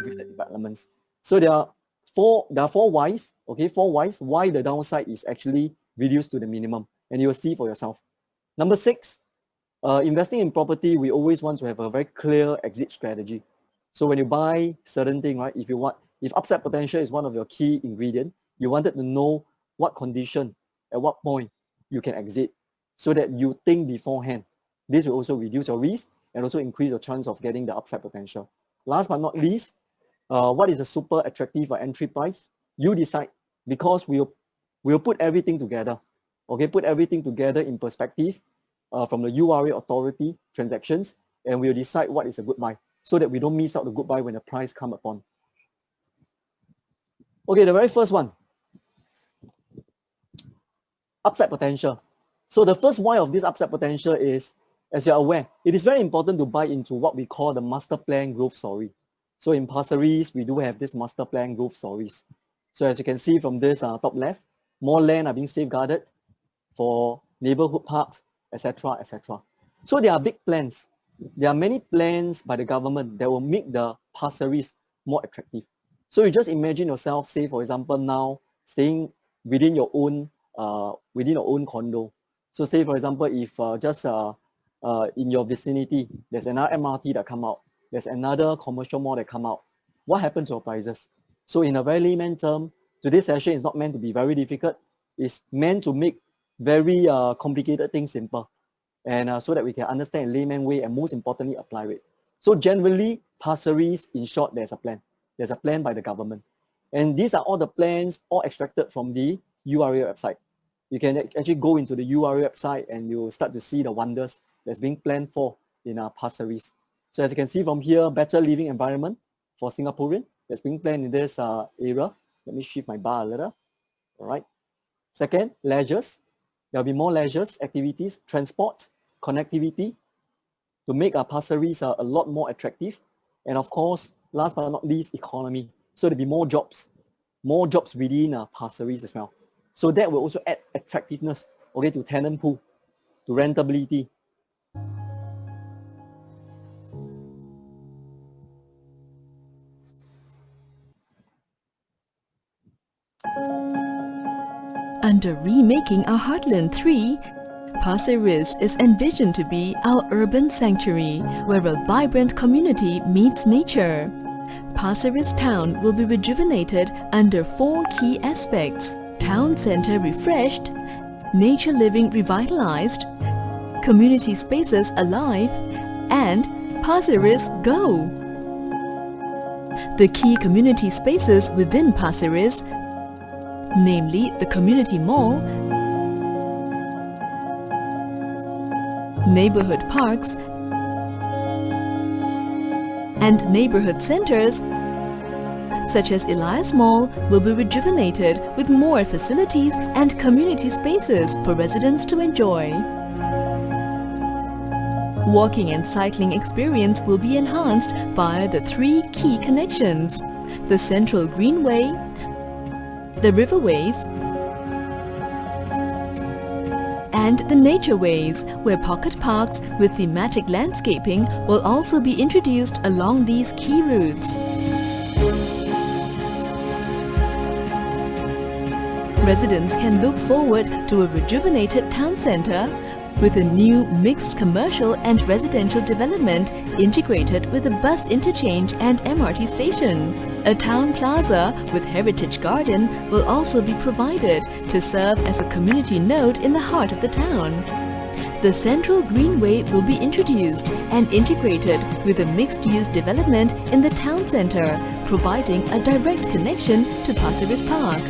integrated developments. So there are four whys, okay, 4 whys, why the downside is actually reduced to the minimum, and you will see for yourself. Number 6, investing in property, we always want to have a very clear exit strategy. So when you buy certain thing, right, if upside potential is one of your key ingredient, you wanted to know what condition, at what point you can exit, so that you think beforehand. This will also reduce your risk and also increase your chance of getting the upside potential. Last but not least, what is a super attractive entry price? You decide, because we'll put everything together. Okay, put everything together in perspective from the URA authority transactions, and we'll decide what is a good buy, so that we don't miss out the good buy when the price come upon. Okay, the very first one, upside potential. So the first why of this upside potential is, as you're aware, it is very important to buy into what we call the master plan growth story. So in Pasir Ris, we do have this master plan growth stories. So as you can see from this top left, more land are being safeguarded for neighborhood parks, etc., etc. So there are big plans. There are many plans by the government that will make the Pasir Ris more attractive. So you just imagine yourself, say for example now, staying within your own condo. So say for example, if in your vicinity, there's another MRT that come out, there's another commercial mall that come out, what happens to your prices? So in a very layman term, today's session is not meant to be very difficult. It's meant to make very complicated things simple, and so that we can understand in layman way, and most importantly, apply it. So generally, Pasir Ris, in short, there's a plan. There's a plan by the government. And these are all the plans, all extracted from the URA website. You can actually go into the URA website and you start to see the wonders that's being planned for in Pasir Ris. So as you can see from here, better living environment for Singaporean that's being planned in this area. Let me shift my bar a little. All right. Second, leisures. There'll be more leisures, activities, transport, connectivity to make Pasir Ris a lot more attractive. And of course, last but not least, economy. So there'll be more jobs within Pasir Ris as well. So that will also add attractiveness, okay, to tenant pool, to rentability. Under remaking our Heartland 3, Pasir Ris is envisioned to be our urban sanctuary where a vibrant community meets nature. Pasir Ris town will be rejuvenated under 4 key aspects: town center refreshed, nature living revitalized, community spaces alive, and Pasir Ris Go. The key community spaces within Pasir Ris, namely the community mall, neighborhood parks, and neighborhood centers such as Elias Mall, will be rejuvenated with more facilities and community spaces for residents to enjoy. Walking and cycling experience will be enhanced via the 3 key connections: the Central Greenway, the Riverways, and the Natureways, where pocket parks with thematic landscaping will also be introduced along these key routes. Residents can look forward to a rejuvenated town centre with a new mixed commercial and residential development integrated with a bus interchange and MRT station. A town plaza with heritage garden will also be provided to serve as a community node in the heart of the town. The Central Greenway will be introduced and integrated with a mixed-use development in the town centre, providing a direct connection to Pasir Ris Park.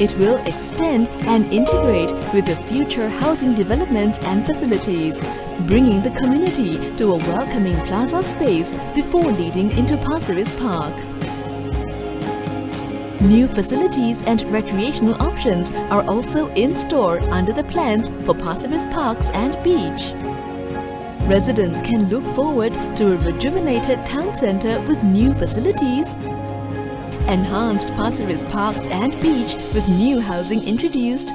It will extend and integrate with the future housing developments and facilities, bringing the community to a welcoming plaza space before leading into Pasir Ris Park. New facilities and recreational options are also in store under the plans for Pasir Ris Parks and Beach. Residents can look forward to a rejuvenated town centre with new facilities, enhanced Pasir Ris Parks and Beach with new housing introduced,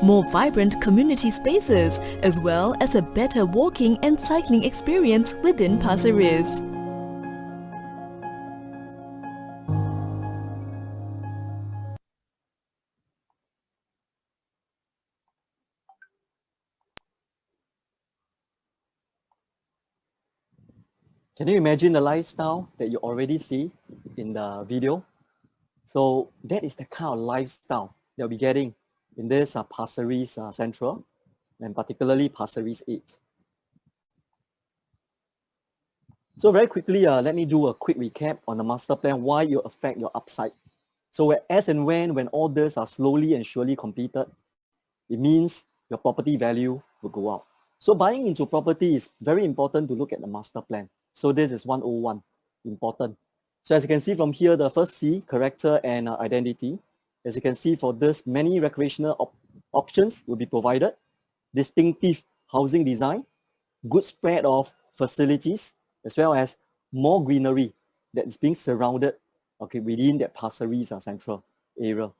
more vibrant community spaces, as well as a better walking and cycling experience within Pasir Ris. Can you imagine the lifestyle that you already see in the video? So that is the kind of lifestyle that we're getting in this Pasir Ris Central, and particularly Pasir Ris 8. So very quickly, let me do a quick recap on the master plan, why it will affect your upside. So as and when all this are slowly and surely completed, it means your property value will go up. So buying into property is very important to look at the master plan. So this is 101, important. So as you can see from here, the first C, character and identity. As you can see, for this, many recreational options will be provided, distinctive housing design, good spread of facilities, as well as more greenery that is being surrounded, okay, within that Pasir Ris central area.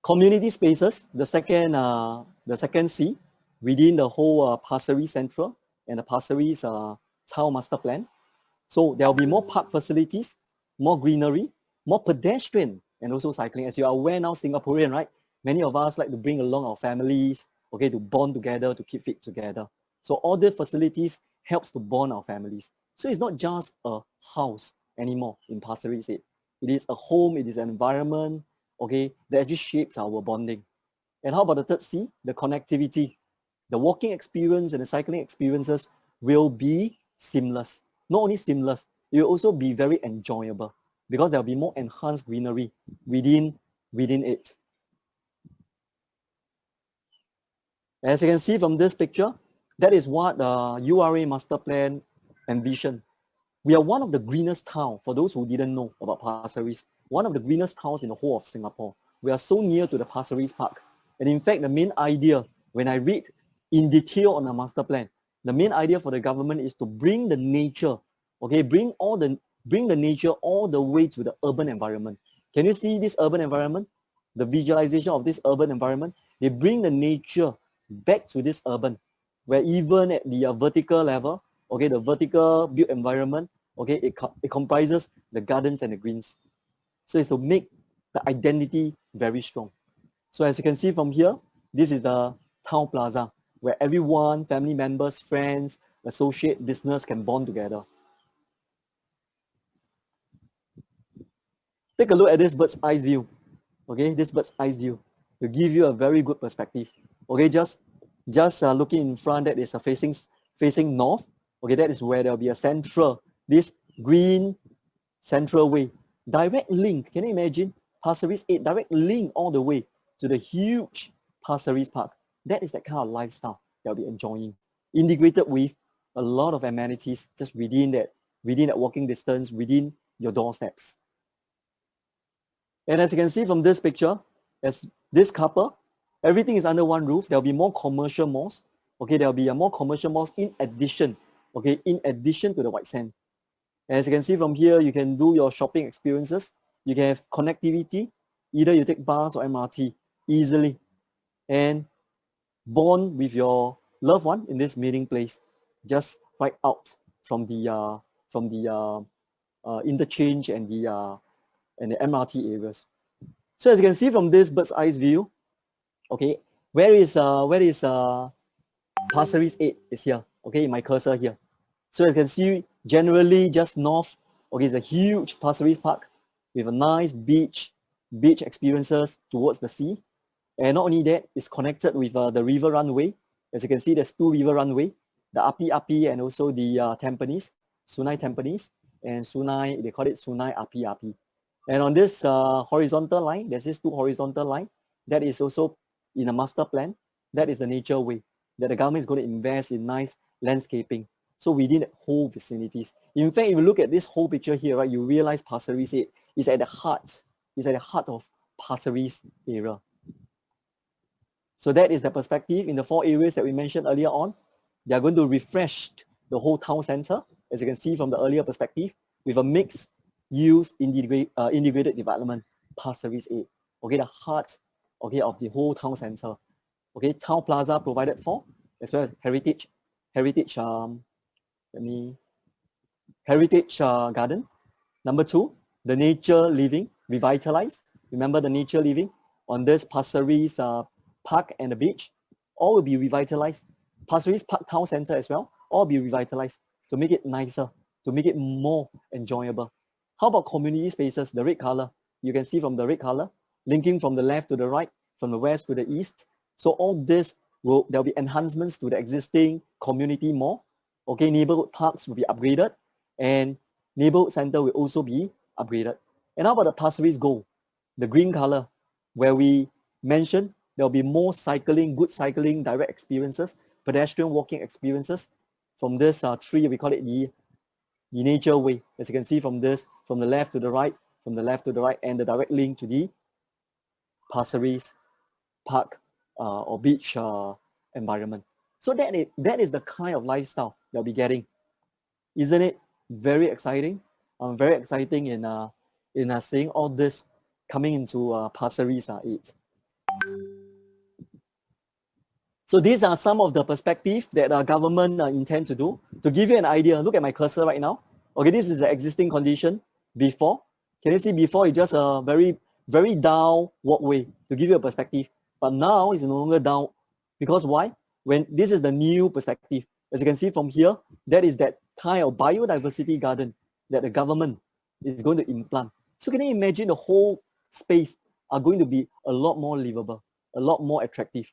Community spaces, the second C, within the whole Pasir Ris Central and the Pasir Ris Town Master Plan. So there will be more park facilities, more greenery, more pedestrian, and also cycling. As you are aware now, Singaporean, right? Many of us like to bring along our families, okay, to bond together, to keep fit together. So all the facilities helps to bond our families. So it's not just a house anymore in Pasir Ris. It is a home, it is an environment, okay, that actually shapes our bonding. And how about the third C, the connectivity? The walking experience and the cycling experiences will be seamless. Not only seamless, it will also be very enjoyable because there will be more enhanced greenery within it. As you can see from this picture, that is what the URA master plan envisioned. We are one of the greenest towns, for those who didn't know about Pasir Ris, one of the greenest towns in the whole of Singapore. We are so near to the Pasir Ris Park. And in fact, the main idea, when I read in detail on the master plan, the main idea for the government is to bring the nature, okay, bring the nature all the way to the urban environment. Can you see this urban environment? The visualization of this urban environment, they bring the nature back to this urban, where even at the vertical level, okay, the vertical built environment, okay, it comprises the gardens and the greens. So it's to make the identity very strong. So as you can see from here, this is the town plaza, where everyone, family members, friends, associate, business can bond together. Take a look at this bird's eye view, okay, this bird's eye view will give you a very good perspective. Okay, just looking in front, that is facing north. Okay, that is where there will be a central, this green central way. Direct link, can you imagine? Pasir Ris 8, direct link all the way to the huge Pasir Ris Park. That is that kind of lifestyle that we'll be enjoying. Integrated with a lot of amenities just within that walking distance, within your doorsteps. And as you can see from this picture, as this couple, everything is under one roof. There'll be more commercial malls. Okay, there'll be more commercial malls in addition. Okay, in addition to the white sand. As you can see from here, you can do your shopping experiences. You can have connectivity. Either you take bus or MRT easily, and bond with your loved one in this meeting place, just right out from the interchange and the MRT areas. So as you can see from this bird's eye view, okay, where is Pasir Ris 8 is here, okay, my cursor here. So as you can see, generally just north, okay, it's a huge Pasir Ris Park with a nice beach experiences towards the sea. And not only that, it's connected with the river runway. As you can see, there's two river runway, the Api and also the Tampines, Sungai Tampines, and Sungai, they call it Sungai Api. And on this horizontal line, there's this two horizontal line that is also in a master plan. That is the nature way that the government is going to invest in nice landscaping. So within the whole vicinities. In fact, if you look at this whole picture here, right, you realize Pasir Ris is at the heart. It's at the heart of Pasir Ris area. So that is the perspective in the four areas that we mentioned earlier on. They are going to refresh the whole town center, as you can see from the earlier perspective, with a mixed use integrated development, Pasir Ris 8. Okay, the heart, okay, of the whole town center. Okay, town plaza provided for, as well as heritage garden. Number two, the nature living revitalized. Remember the nature living on this Pasir Ris park and the beach, all will be revitalized. Pasir Ris Park Town Center as well, all be revitalized. to make it nicer, to make it more enjoyable. How about community spaces, the red color? You can see from the red color, linking from the left to the right, from the west to the east. So all this there'll be enhancements to the existing community mall. Okay, neighborhood parks will be upgraded, and neighborhood center will also be upgraded. And how about the Pasir Ris Gold, the green color, where we mentioned there'll be more cycling, good cycling, direct experiences, pedestrian walking experiences from this tree, we call it the nature way. As you can see from this, from the left to the right, from the left to the right, and the direct link to the Pasir Ris park or beach environment. So that is the kind of lifestyle you'll be getting. Isn't it very exciting? Very exciting in seeing all this coming into Pasir Ris 8. So these are some of the perspectives that our government intends to do. To give you an idea, look at my cursor right now. Okay, this is the existing condition before. Can you see before it's just a very, very down walkway to give you a perspective. But now it's no longer down. Because why? When this is the new perspective. As you can see from here, that is that kind of biodiversity garden that the government is going to implant. So can you imagine the whole space are going to be a lot more livable, a lot more attractive.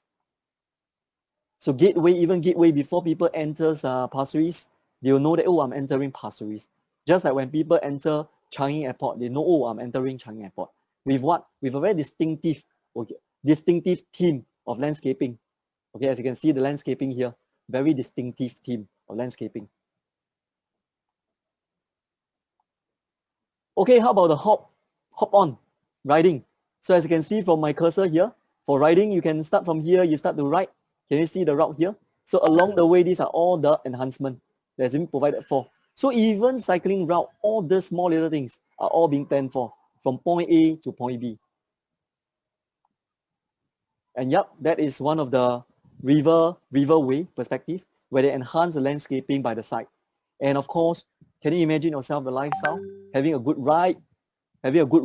So even gateway, before people enters Pasir Ris, they will know that, oh, I'm entering Pasir Ris. Just like when people enter Changi Airport, they know, oh, I'm entering Changi Airport. With what? With a very distinctive theme of landscaping. Okay, as you can see the landscaping here, very distinctive theme of landscaping. Okay, how about the hop on riding? So as you can see from my cursor here, for riding, you can start from here, you start to ride. Can you see the route here? So along the way, these are all the enhancements that's been provided for. So even cycling route, all the small little things are all being planned for from point A to point B. And yep, that is one of the riverway perspective where they enhance the landscaping by the side. And of course, can you imagine yourself the lifestyle, having a good ride, having a good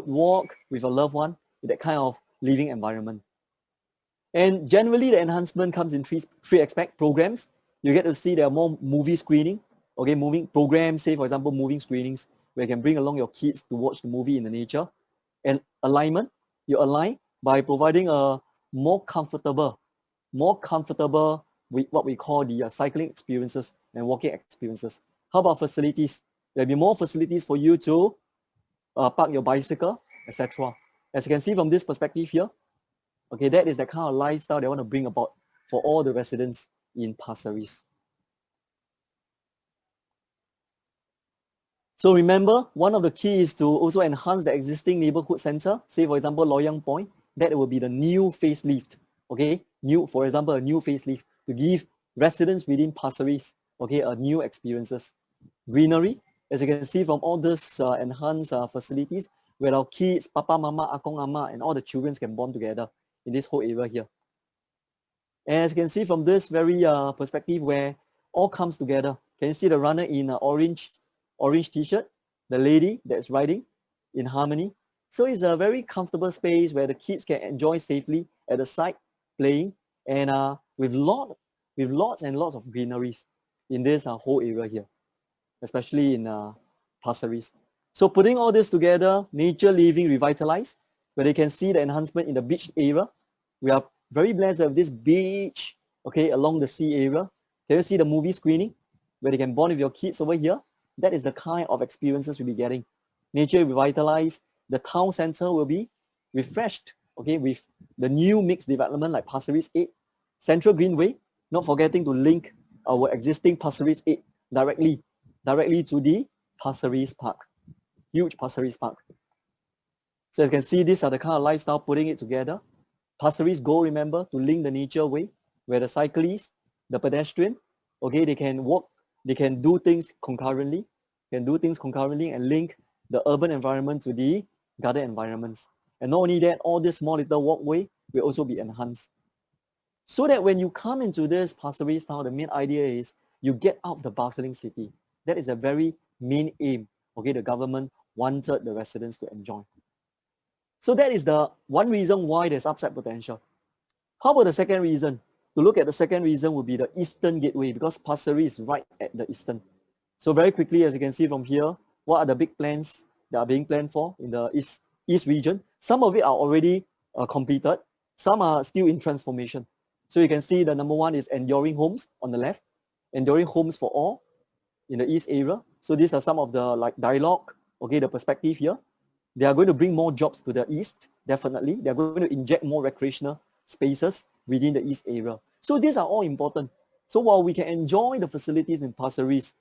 walk with a loved one, with that kind of living environment. And generally, the enhancement comes in three aspects. Programs, you get to see there are more movie screening. Okay, moving programs, say for example, moving screenings, where you can bring along your kids to watch the movie in the nature. And alignment, you align by providing a more comfortable with what we call the cycling experiences and walking experiences. How about facilities? There'll be more facilities for you to park your bicycle, etc. As you can see from this perspective here, okay, that is the kind of lifestyle they want to bring about for all the residents in Pasir Ris. So remember, one of the keys is to also enhance the existing neighborhood center. Say for example, Loyang Point, that will be the new facelift. Okay, for example, a new facelift to give residents within Pasir Ris, okay, a new experiences. Greenery, as you can see from all these enhanced facilities, where our kids, papa, mama, akong, ama, and all the children can bond together in this whole area here. And as you can see from this very perspective where all comes together, can you see the runner in orange t-shirt, the lady that's riding in harmony. So it's a very comfortable space where the kids can enjoy safely at the side, playing, and with lots and lots of greeneries in this whole area here, especially in Pasir Ris. So putting all this together, nature living revitalized, where they can see the enhancement in the beach area. We are very blessed to have this beach, okay, along the sea area. Can you see the movie screening, where they can bond with your kids over here? That is the kind of experiences we'll be getting. Nature revitalized, the town center will be refreshed, okay, with the new mixed development like Pasir Ris 8, Central Greenway, not forgetting to link our existing Pasir Ris 8 directly to the Pasir Ris Park, huge Pasir Ris Park. So as you can see, these are the kind of lifestyle putting it together. Pasir Ris goal, remember, to link the nature way, where the cyclists, the pedestrian, okay, they can walk, they can do things concurrently, and link the urban environments to the garden environments. And not only that, all this small little walkway will also be enhanced. So that when you come into this Pasir Ris town, the main idea is you get out of the bustling city. That is a very main aim, okay, the government wanted the residents to enjoy. So that is the one reason why there's upside potential. How about the second reason? to look at the second reason would be the Eastern Gateway, because Pasir Ris is right at the Eastern. So very quickly, as you can see from here, what are the big plans that are being planned for in the East region? Some of it are already completed. Some are still in transformation. So you can see the number one is Enduring Homes on the left, Enduring Homes for All in the East area. So these are some of the dialogue, okay, the perspective here. They are going to bring more jobs to the East, definitely. They are going to inject more recreational spaces within the East area. So these are all important. So while we can enjoy the facilities in Pasir Ris,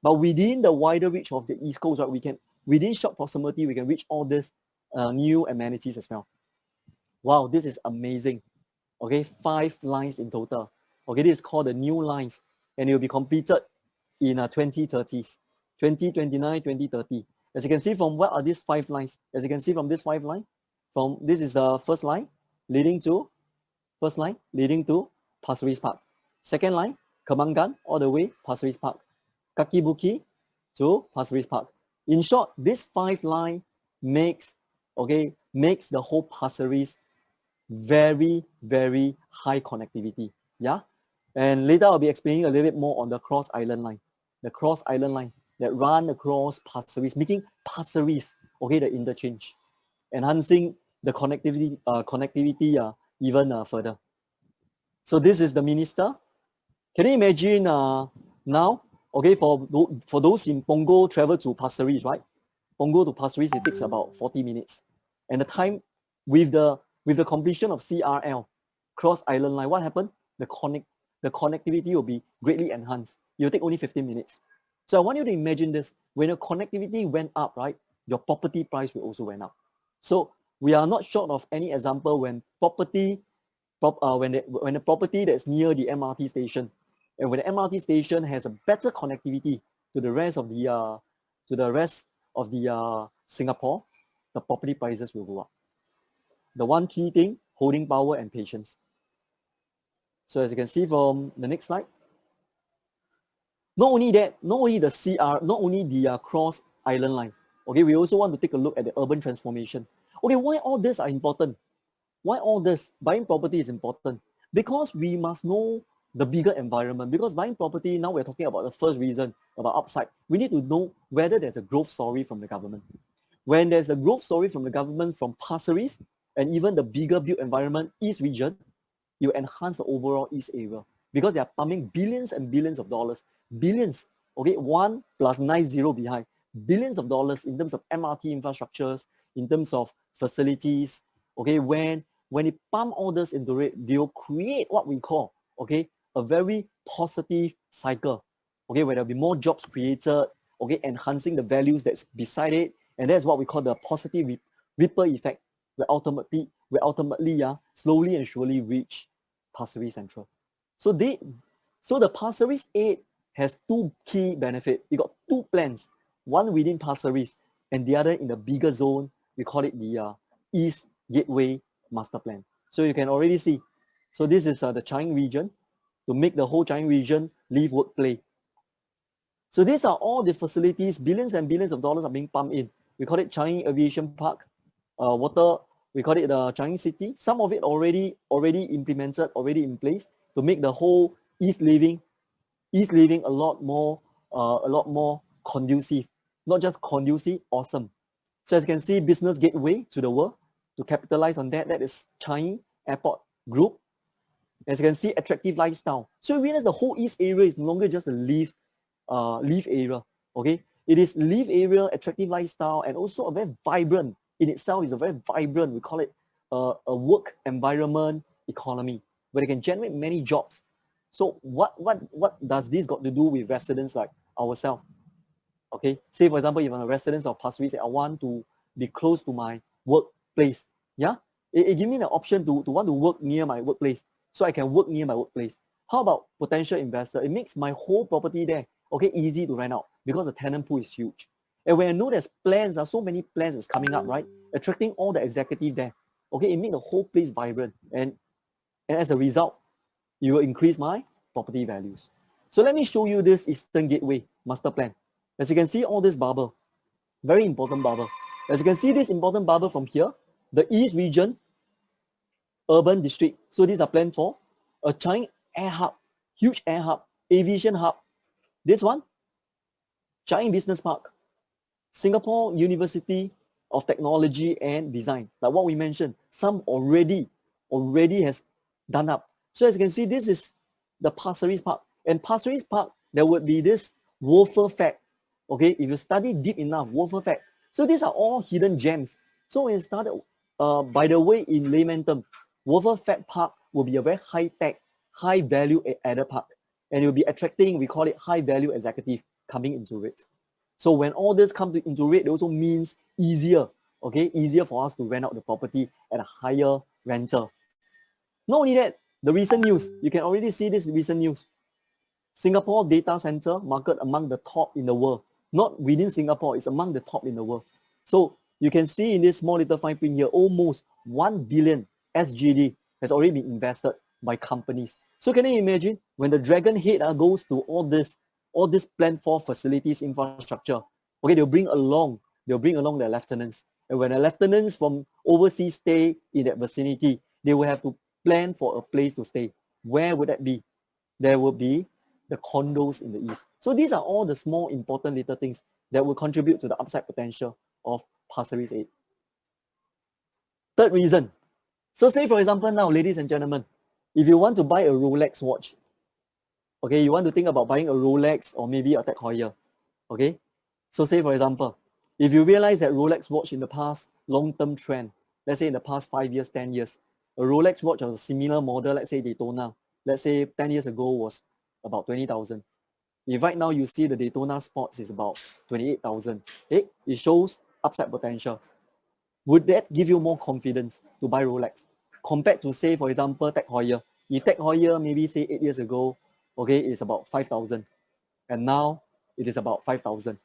but within the wider reach of the East Coast, right, we can, within short proximity, we can reach all these new amenities as well. Wow, this is amazing. Okay, 5 lines in total. Okay, this is called the new lines, and it will be completed in 2030s, 2029, 2030. As you can see from what are these 5 lines? As you can see from this 5 line, from this is the first line leading to Pasir Ris Park. Second line, Kemangan all the way Pasir Ris Park. Kaki Bukit to Pasir Ris Park. In short, this 5 line makes the whole Pasir Ris very, very high connectivity. Yeah. And later I'll be explaining a little bit more on the Cross Island line. The Cross Island line that run across Pasir Ris, making Pasir Ris, okay, the interchange, enhancing the connectivity even further. So this is the minister. Can you imagine now, okay, for those in Punggol travel to Pasir Ris, right? Punggol to Pasir Ris, it takes about 40 minutes. And the time with the completion of CRL, Cross Island line, what happened? The connectivity will be greatly enhanced. It will take only 15 minutes. So I want you to imagine this. When your connectivity went up, right, your property price will also went up. So we are not short of any example when the property that's near the MRT station, and when the MRT station has a better connectivity to the rest of the Singapore, the property prices will go up. The one key thing, holding power and patience. So as you can see from the next slide, not only that, not only the Cross Island line, okay, we also want to take a look at the urban transformation. Okay, why all this are important? Why all this? Buying property is important because we must know the bigger environment. Because buying property, now we're talking about the first reason, about upside. We need to know whether there's a growth story from the government. When there's a growth story from the government, from Pasir Ris, and even the bigger built environment, East region, you enhance the overall East area because they are pumping billions and billions of dollars. Billions, okay, 1 plus 90 behind. Billions of dollars in terms of MRT infrastructures, in terms of facilities, okay, when they pump all this into it, they'll create what we call, okay, a very positive cycle, okay, where there'll be more jobs created, okay, enhancing the values that's beside it, and that's what we call the positive ripple effect, where ultimately, slowly and surely reach Pasir Ris Central. So the Pasir Ris 8 has 2 key benefits. You got 2 plans, one within Pasir Ris and the other in the bigger zone. We call it the East Gateway Master Plan. So you can already see. So this is the Changi region, to make the whole Changi region live, work, play. So these are all the facilities, billions and billions of dollars are being pumped in. We call it Changi Aviation Park, we call it the Changi City. Some of it already implemented, already in place to make the whole East living a lot more conducive. Not just conducive, awesome. So as you can see, business gateway to the world. To capitalize on that, that is Changi Airport Group. As you can see, attractive lifestyle. So you realize the whole East area is no longer just a live area. Okay, it is live area, attractive lifestyle, and also a very vibrant. In itself is a very vibrant. We call it a work environment economy where they can generate many jobs. So what does this got to do with residents like ourselves? Okay, say for example, if I'm a resident of Pasir Ris, I want to be close to my workplace. Yeah, it gives me the option to want to work near my workplace, so I can work near my workplace. How about potential investor? It makes my whole property there, okay, easy to rent out because the tenant pool is huge. And when I know there's plans, so many plans is coming up, right? Attracting all the executive there, okay, it makes the whole place vibrant, and as a result, it will increase my property values. So let me show you this Eastern Gateway Master Plan. As you can see, all this bubble, very important bubble. As you can see, this important bubble from here, the East region, urban district. So these are planned for a Changi air hub, huge air hub, aviation hub. This one, Changi Business Park, Singapore University of Technology and Design. Like what we mentioned, some already has done up. So as you can see, this is the Pasir Ris Park. And Pasir Ris Park, there would be this wafer fact. Okay, if you study deep enough, wafer fact. So these are all hidden gems. So when it started, by the way, in layman term, wafer fact park will be a very high-tech, high-value added park. And it will be attracting, we call it high-value executive coming into it. So when all this comes into it, it also means easier, okay, easier for us to rent out the property at a higher rental. Not only that, the recent news, you can already see this recent news. Singapore data center market among the top in the world. Not within Singapore, it's among the top in the world. So you can see in this small little fine print here, almost 1 billion SGD has already been invested by companies. So can you imagine when the dragon head goes to all this planned for facilities, infrastructure, okay, they'll bring along their lieutenants. And when the lieutenants from overseas stay in that vicinity, they will have to plan for a place to stay. Where would that be? There will be the condos in the east. So these are all the small important little things that will contribute to the upside potential of Pasir Ris 8. Third reason. So say for example now, ladies and gentlemen, if you want to buy a Rolex watch, okay, you want to think about buying a Rolex or maybe a Tag Heuer, okay? So say for example, if you realize that Rolex watch in the past long-term trend, let's say in the past 5 years, 10 years, a Rolex watch of a similar model, let's say Daytona, let's say 10 years ago was about 20,000. If right now you see the Daytona Sports is about 28,000, okay? It shows upside potential. Would that give you more confidence to buy Rolex compared to say, for example, Tag Heuer? If Tag Heuer maybe say 8 years ago, okay, it's about 5,000, and now it is about 5,000.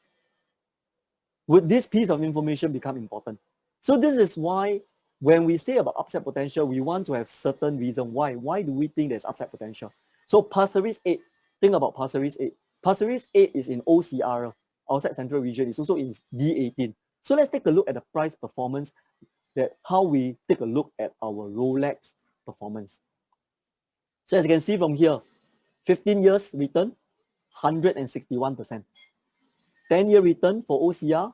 Would this piece of information become important? So this is why when we say about upside potential, we want to have certain reason why. Why do we think there's upside potential? So Pasir Ris 8, think about Pasir Ris 8. Pasir Ris 8 is in OCR, outside Central Region. It's also in D18. So let's take a look at the price performance, that how we take a look at our Rolex performance. So as you can see from here, 15 years return, 161%. 10-year return for OCR,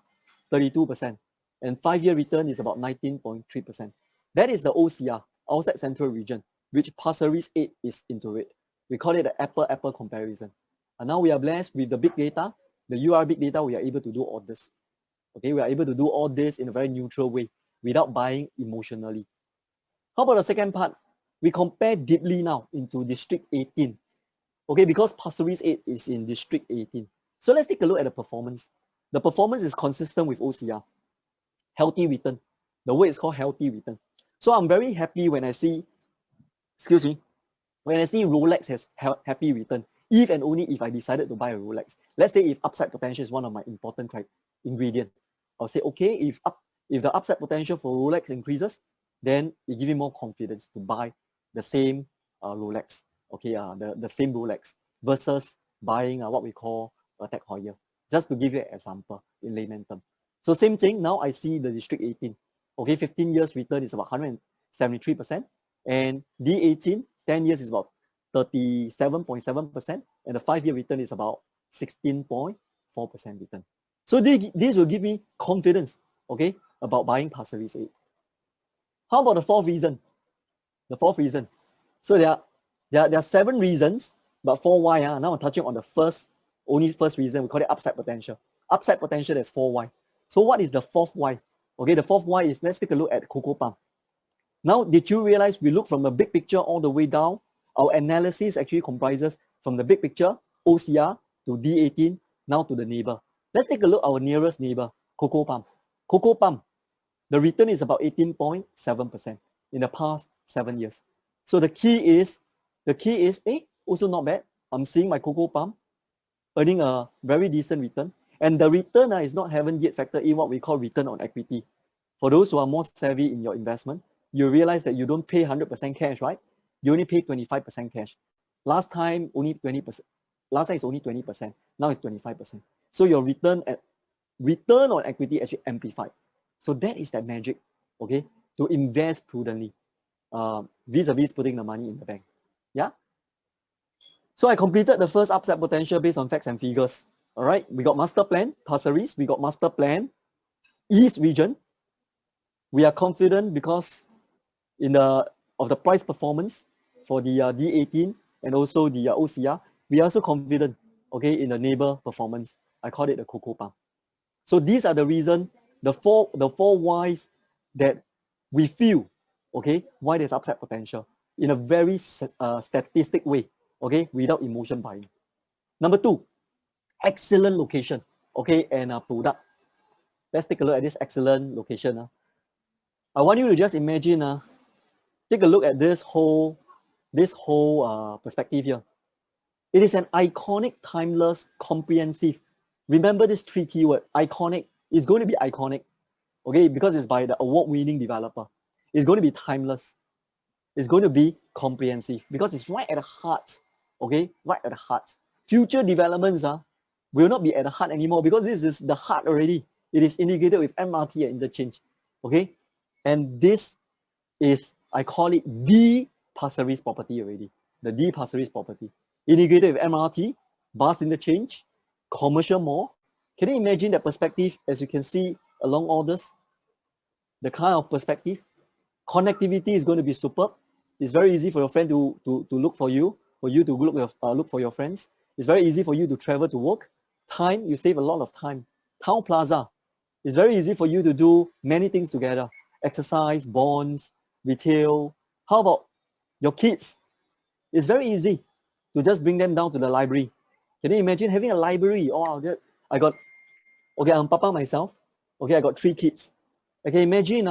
32%. And 5-year return is about 19.3%. That is the OCR, outside Central Region, which Pasir Ris 8 is into it. We call it the apple-apple comparison. And now we are blessed with the big data, the UR big data, we are able to do all this. Okay, we are able to do all this in a very neutral way without buying emotionally. How about the second part? We compare deeply now into District 18. Okay, because Pasir Ris 8 is in District 18. So let's take a look at the performance. The performance is consistent with OCR. Healthy return. The word is called healthy return. So I'm very happy when I see, when I see Rolex has happy return, if and only if I decided to buy a Rolex. Let's say if upside potential is one of my important ingredient, I'll say, okay, if the upside potential for Rolex increases, then it gives me more confidence to buy the same Rolex, okay, the same Rolex versus buying what we call a Tag Heuer. Just to give you an example in layman term. So same thing, now I see the District 18. Okay, 15 years return is about 173%, and D18, 10 years is about 37.7%, and the 5-year return is about 16.4% return. So this will give me confidence, okay, about buying Pasir Ris 8. How about the fourth reason? The fourth reason. So there are 7 reasons, but for why? Now I'm touching on the first reason. We call it upside potential. Upside potential, there's 4 why. So what is the fourth why? Okay, the fourth why is, let's take a look at Cocoa Palm. Now, did you realize we look from the big picture all the way down? Our analysis actually comprises from the big picture, OCR, to D18, now to the neighbor. Let's take a look at our nearest neighbor, Cocoa Palm. Cocoa Palm, the return is about 18.7% in the past 7 years. So the key is, also not bad. I'm seeing my Cocoa Palm earning a very decent return. And the return haven't yet factored in what we call return on equity. For those who are more savvy in your investment, you realize that you don't pay 100% cash, right? You only pay 25% cash. Last time only 20%. Last time it's only 20%. Now it's 25%. So your return on equity actually amplified. So that is that magic, okay? To invest prudently, vis-a-vis putting the money in the bank. Yeah? So I completed the first upside potential based on facts and figures. All right, we got master plan, Pasir Ris, we got master plan, East region. We are confident because of the price performance for the D18 and also the OCR. We are also confident, okay, in the neighbor performance. I call it the Cocoa Palm. So these are the reason, the four whys that we feel, okay, why there's upside potential in a very statistic way, okay, without emotion buying. Number 2, excellent location, okay, and product. Let's take a look at this excellent location. I want you to just imagine, take a look at this whole perspective here. It is an iconic, timeless, comprehensive. Remember this 3 keyword, iconic. It's going to be iconic, okay, because it's by the award-winning developer. It's going to be timeless. It's going to be comprehensive because it's right at the heart, okay, right at the heart. Future developments will not be at the heart anymore because this is the heart already. It is integrated with MRT and interchange, okay, and this is, I call it the Pasir Ris property already, the Pasir Ris property. Integrated with MRT, bus interchange, commercial mall. Can you imagine that perspective as you can see along all this? The kind of perspective. Connectivity is going to be superb. It's very easy for your friend to look for you to look for your friends. It's very easy for you to travel to work. Time, you save a lot of time. Town Plaza. It's very easy for you to do many things together. Exercise, bonds, retail. How about your kids? It's very easy to just bring them down to the library. Can you imagine having a library? Oh, I'm Papa myself. Okay, I got 3 kids. Okay, imagine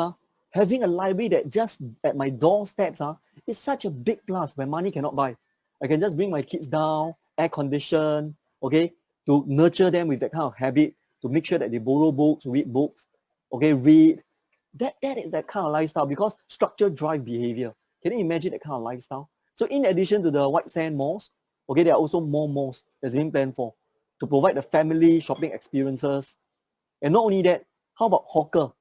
having a library that just at my doorsteps is such a big plus when money cannot buy. I can just bring my kids down, air condition, okay, to nurture them with that kind of habit, to make sure that they borrow books, read books, okay, read. That is that kind of lifestyle because structure drive behavior. Can you imagine that kind of lifestyle? So in addition to the white sand malls, okay, there are also more malls that's being planned for to provide the family shopping experiences. And not only that, how about hawker?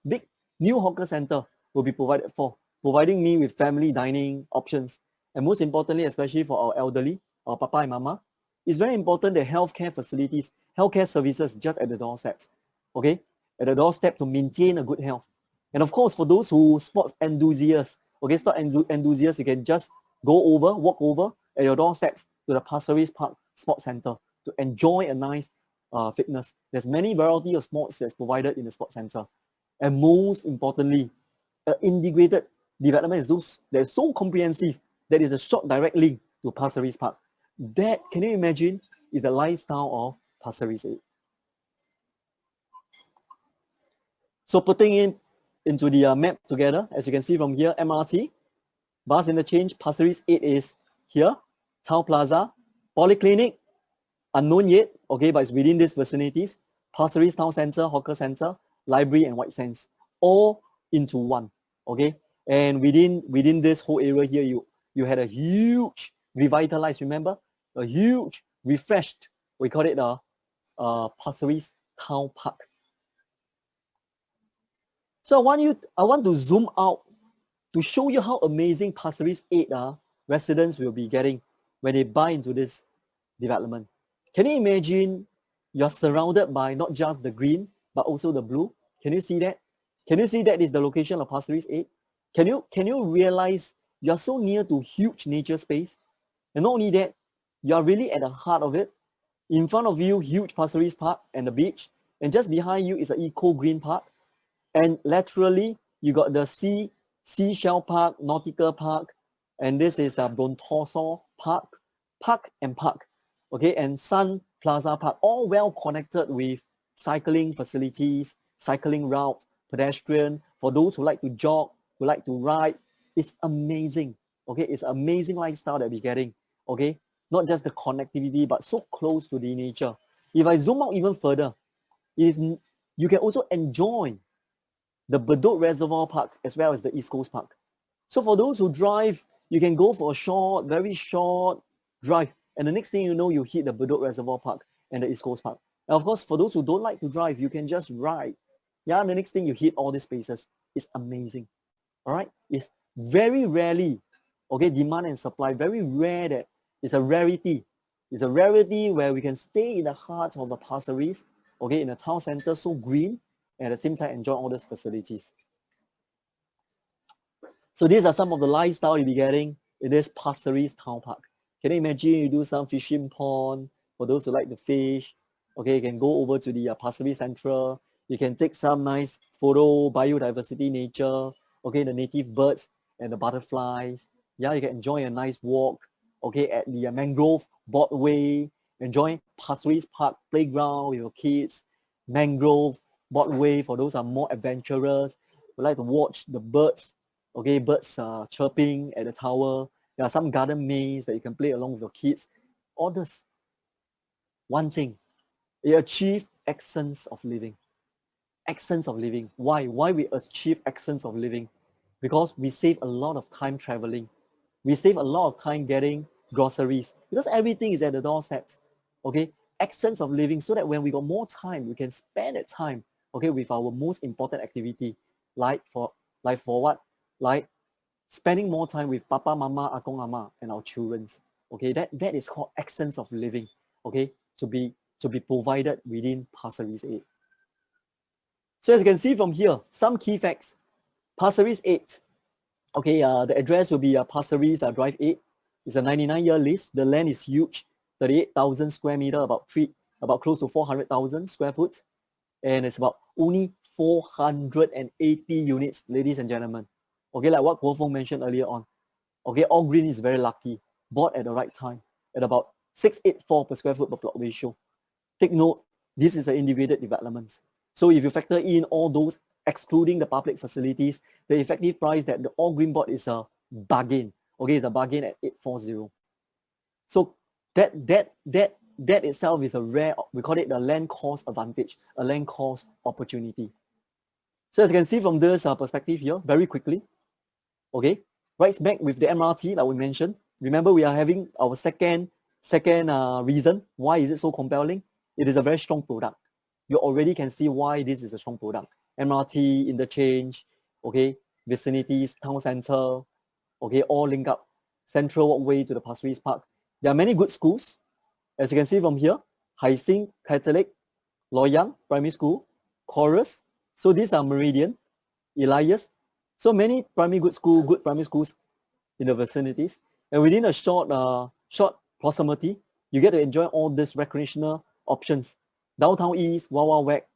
Big new hawker center will be provided for, providing me with family dining options. And most importantly, especially for our elderly, our papa and mama, it's very important that healthcare facilities, healthcare services just at the doorsteps, okay? At the doorstep to maintain a good health. And of course, for those who sports enthusiasts, okay, sport enthusiasts, you can just walk over at your doorsteps to the Pasir Ris Park Sports Center to enjoy a nice fitness. There's many variety of sports that's provided in the sports center. And most importantly, integrated development that's so comprehensive that is a short direct link to Pasir Ris Park. That, can you imagine, is the lifestyle of Pasir Ris 8. So putting it into the map together, as you can see from here, MRT, bus interchange, Pasir Ris 8 is here, Town Plaza, Polyclinic, unknown yet, okay, but it's within these vicinities, Pasir Ris Town Center, Hawker Center, Library and White Sands, all into one, okay? And within this whole area here, you had a huge revitalized, remember? A huge refreshed, we call it the Pasir Ris Town Park. So I want to zoom out to show you how amazing Pasir Ris 8 residents will be getting when they buy into this development. Can you imagine you're surrounded by not just the green, but also the blue? Can you see that? Can you see that is the location of Pasir Ris 8? Can you realize you're so near to huge nature space? And not only that, you're really at the heart of it. In front of you, huge Pasir Ris Park and the beach. And just behind you is an eco-green park. And laterally, you got the Seashell Park, Nautical Park, and this is a Bontoso Park, Park, okay, and Sun Plaza Park, all well connected with cycling facilities, cycling routes, pedestrian, for those who like to jog, who like to ride. It's amazing, okay, it's an amazing lifestyle that we're getting, okay, not just the connectivity, but so close to the nature. If I zoom out even further, you can also enjoy the Bedok Reservoir Park as well as the East Coast Park. So for those who drive, you can go for a very short drive. And the next thing you know, you hit the Bedok Reservoir Park and the East Coast Park. And of course, for those who don't like to drive, you can just ride. Yeah, and the next thing you hit all these spaces. It's amazing. All right? It's very rarely, okay, demand and supply, very rare that It's a rarity. It's a rarity where we can stay in the heart of the Pasir Ris, okay, in the town center, so green, and at the same time enjoy all these facilities. So these are some of the lifestyle you'll be getting in this Pasir Ris town park. Can you imagine you do some fishing pond for those who like the fish? Okay, you can go over to the Pasir Ris Central. You can take some nice photo, biodiversity, nature, okay, the native birds and the butterflies. Yeah, you can enjoy a nice walk, okay, at the mangrove boardway, enjoy Pasir Ris Park playground with your kids, mangrove boardway for those who are more adventurous, who like to watch the birds, okay, birds chirping at the tower. There are some garden maze that you can play along with your kids. All this. One thing, you achieve essence of living. Essence of living. Why? Why we achieve essence of living? Because we save a lot of time traveling. We save a lot of time getting groceries because everything is at the doorstep. Okay, essence of living, so that when we got more time, we can spend that time, okay, with our most important activity, like for what? Like spending more time with Papa, Mama, Akong, Ama, and our children. Okay, that is called essence of living. Okay, to be provided within Pasir Ris 8. So as you can see from here, some key facts. Pasir Ris 8. Okay, the address will be Pasir Ris Drive 8. It's a 99-year lease. The land is huge, 38,000 square meter, about close to 400,000 square foot, and it's about only 480 units, ladies and gentlemen. Okay, like what Guo Feng mentioned earlier on. Okay, all green is very lucky, bought at the right time, at about 684 per square foot per plot ratio. Take note, this is an integrated development. So if you factor in all those, excluding the public facilities, the effective price that the all green bought is a bargain. Okay, it's a bargain at 840. So that itself is a rare, we call it the land cost advantage, a land cost opportunity. So as you can see from this perspective here, very quickly, okay, right back with the MRT that we mentioned. Remember, we are having our second reason why is it so compelling. It is a very strong product. You already can see why this is a strong product. MRT, interchange, okay, vicinities, town center, okay, all link up. Central walkway to the Pasir Ris Park. There are many good schools. As you can see from here, Hai Sing Catholic, Loyang Primary School, Chorus. So these are Meridian, Elias. So many good primary schools in the vicinities. And within a short proximity, you get to enjoy all these recreational options. Downtown East, Wawa Wek,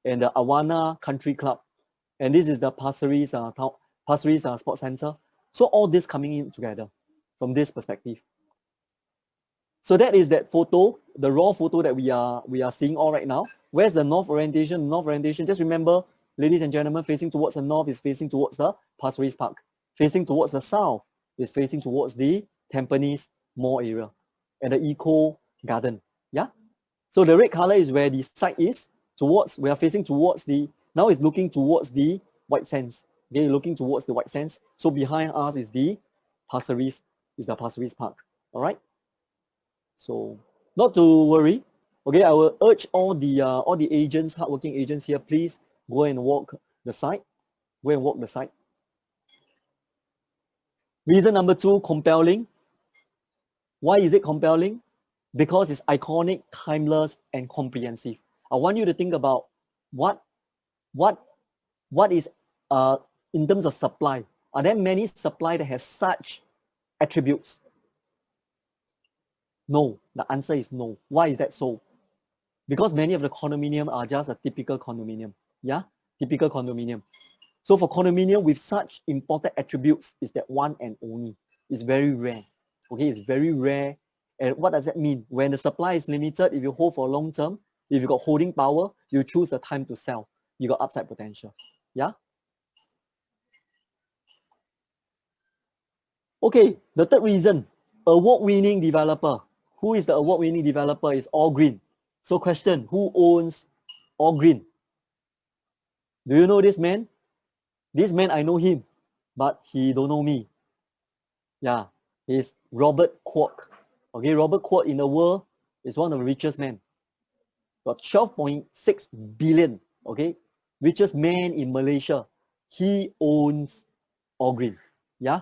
and the Awana Country Club. And this is the Pasir Ris Sports Center. So all this coming in together from this perspective. So that is that photo, the raw photo that we are seeing all right now. Where's the north orientation? North orientation, just remember, ladies and gentlemen, facing towards the north is facing towards the Pasir Ris Park. Facing towards the south is facing towards the Tampines Mall area and the Eco Garden. Yeah. So the red color is where the site is towards. We are facing towards the, now it's looking towards the White Sands. Okay, looking towards the White Sands. So behind us is the Pasir Ris, Park. All right. So not to worry. Okay, I will urge all the agents, hardworking agents here, please go and walk the site. Go and walk the site. Reason number 2, compelling. Why is it compelling? Because it's iconic, timeless, and comprehensive. I want you to think about what is in terms of supply. Are there many supply that has such attributes? No. The answer is no. Why is that so? Because many of the condominium are just a typical condominium. Yeah, typical condominium. So for condominium with such important attributes, is that one and only. It's very rare. Okay, it's very rare. And what does that mean? When the supply is limited, if you hold for long term, if you got holding power, you choose the time to sell. You got upside potential. Yeah. Okay, the third reason, award-winning developer. Who is the award-winning developer? Is All Green. So question, who owns All Green? Do you know this man? This man, I know him, but he don't know me. Yeah, he's Robert Kwok. Okay, Robert Kwok in the world is one of the richest men. Got 12.6 billion. Okay, richest man in Malaysia. He owns All Green. Yeah,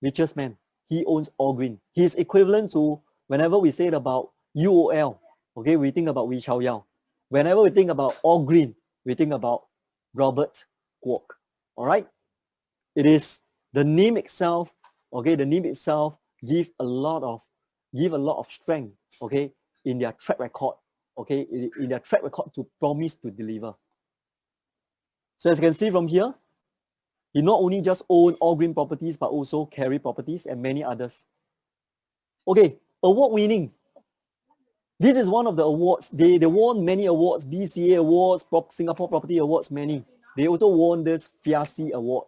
richest man. He owns All Green. He is equivalent to whenever we say about UOL, okay, we think about Wee Chao Yao. Whenever we think about All Green, we think about Robert Kwok. All right? It is the name itself, okay, the name itself give a lot of strength, okay, in their track record, okay, in their track record to promise to deliver. So as you can see from here, he not only just own All Green properties, but also Carry properties and many others. Okay, award winning. This is one of the awards. They won many awards, BCA awards, Singapore Property Awards, many. They also won this FIACI award.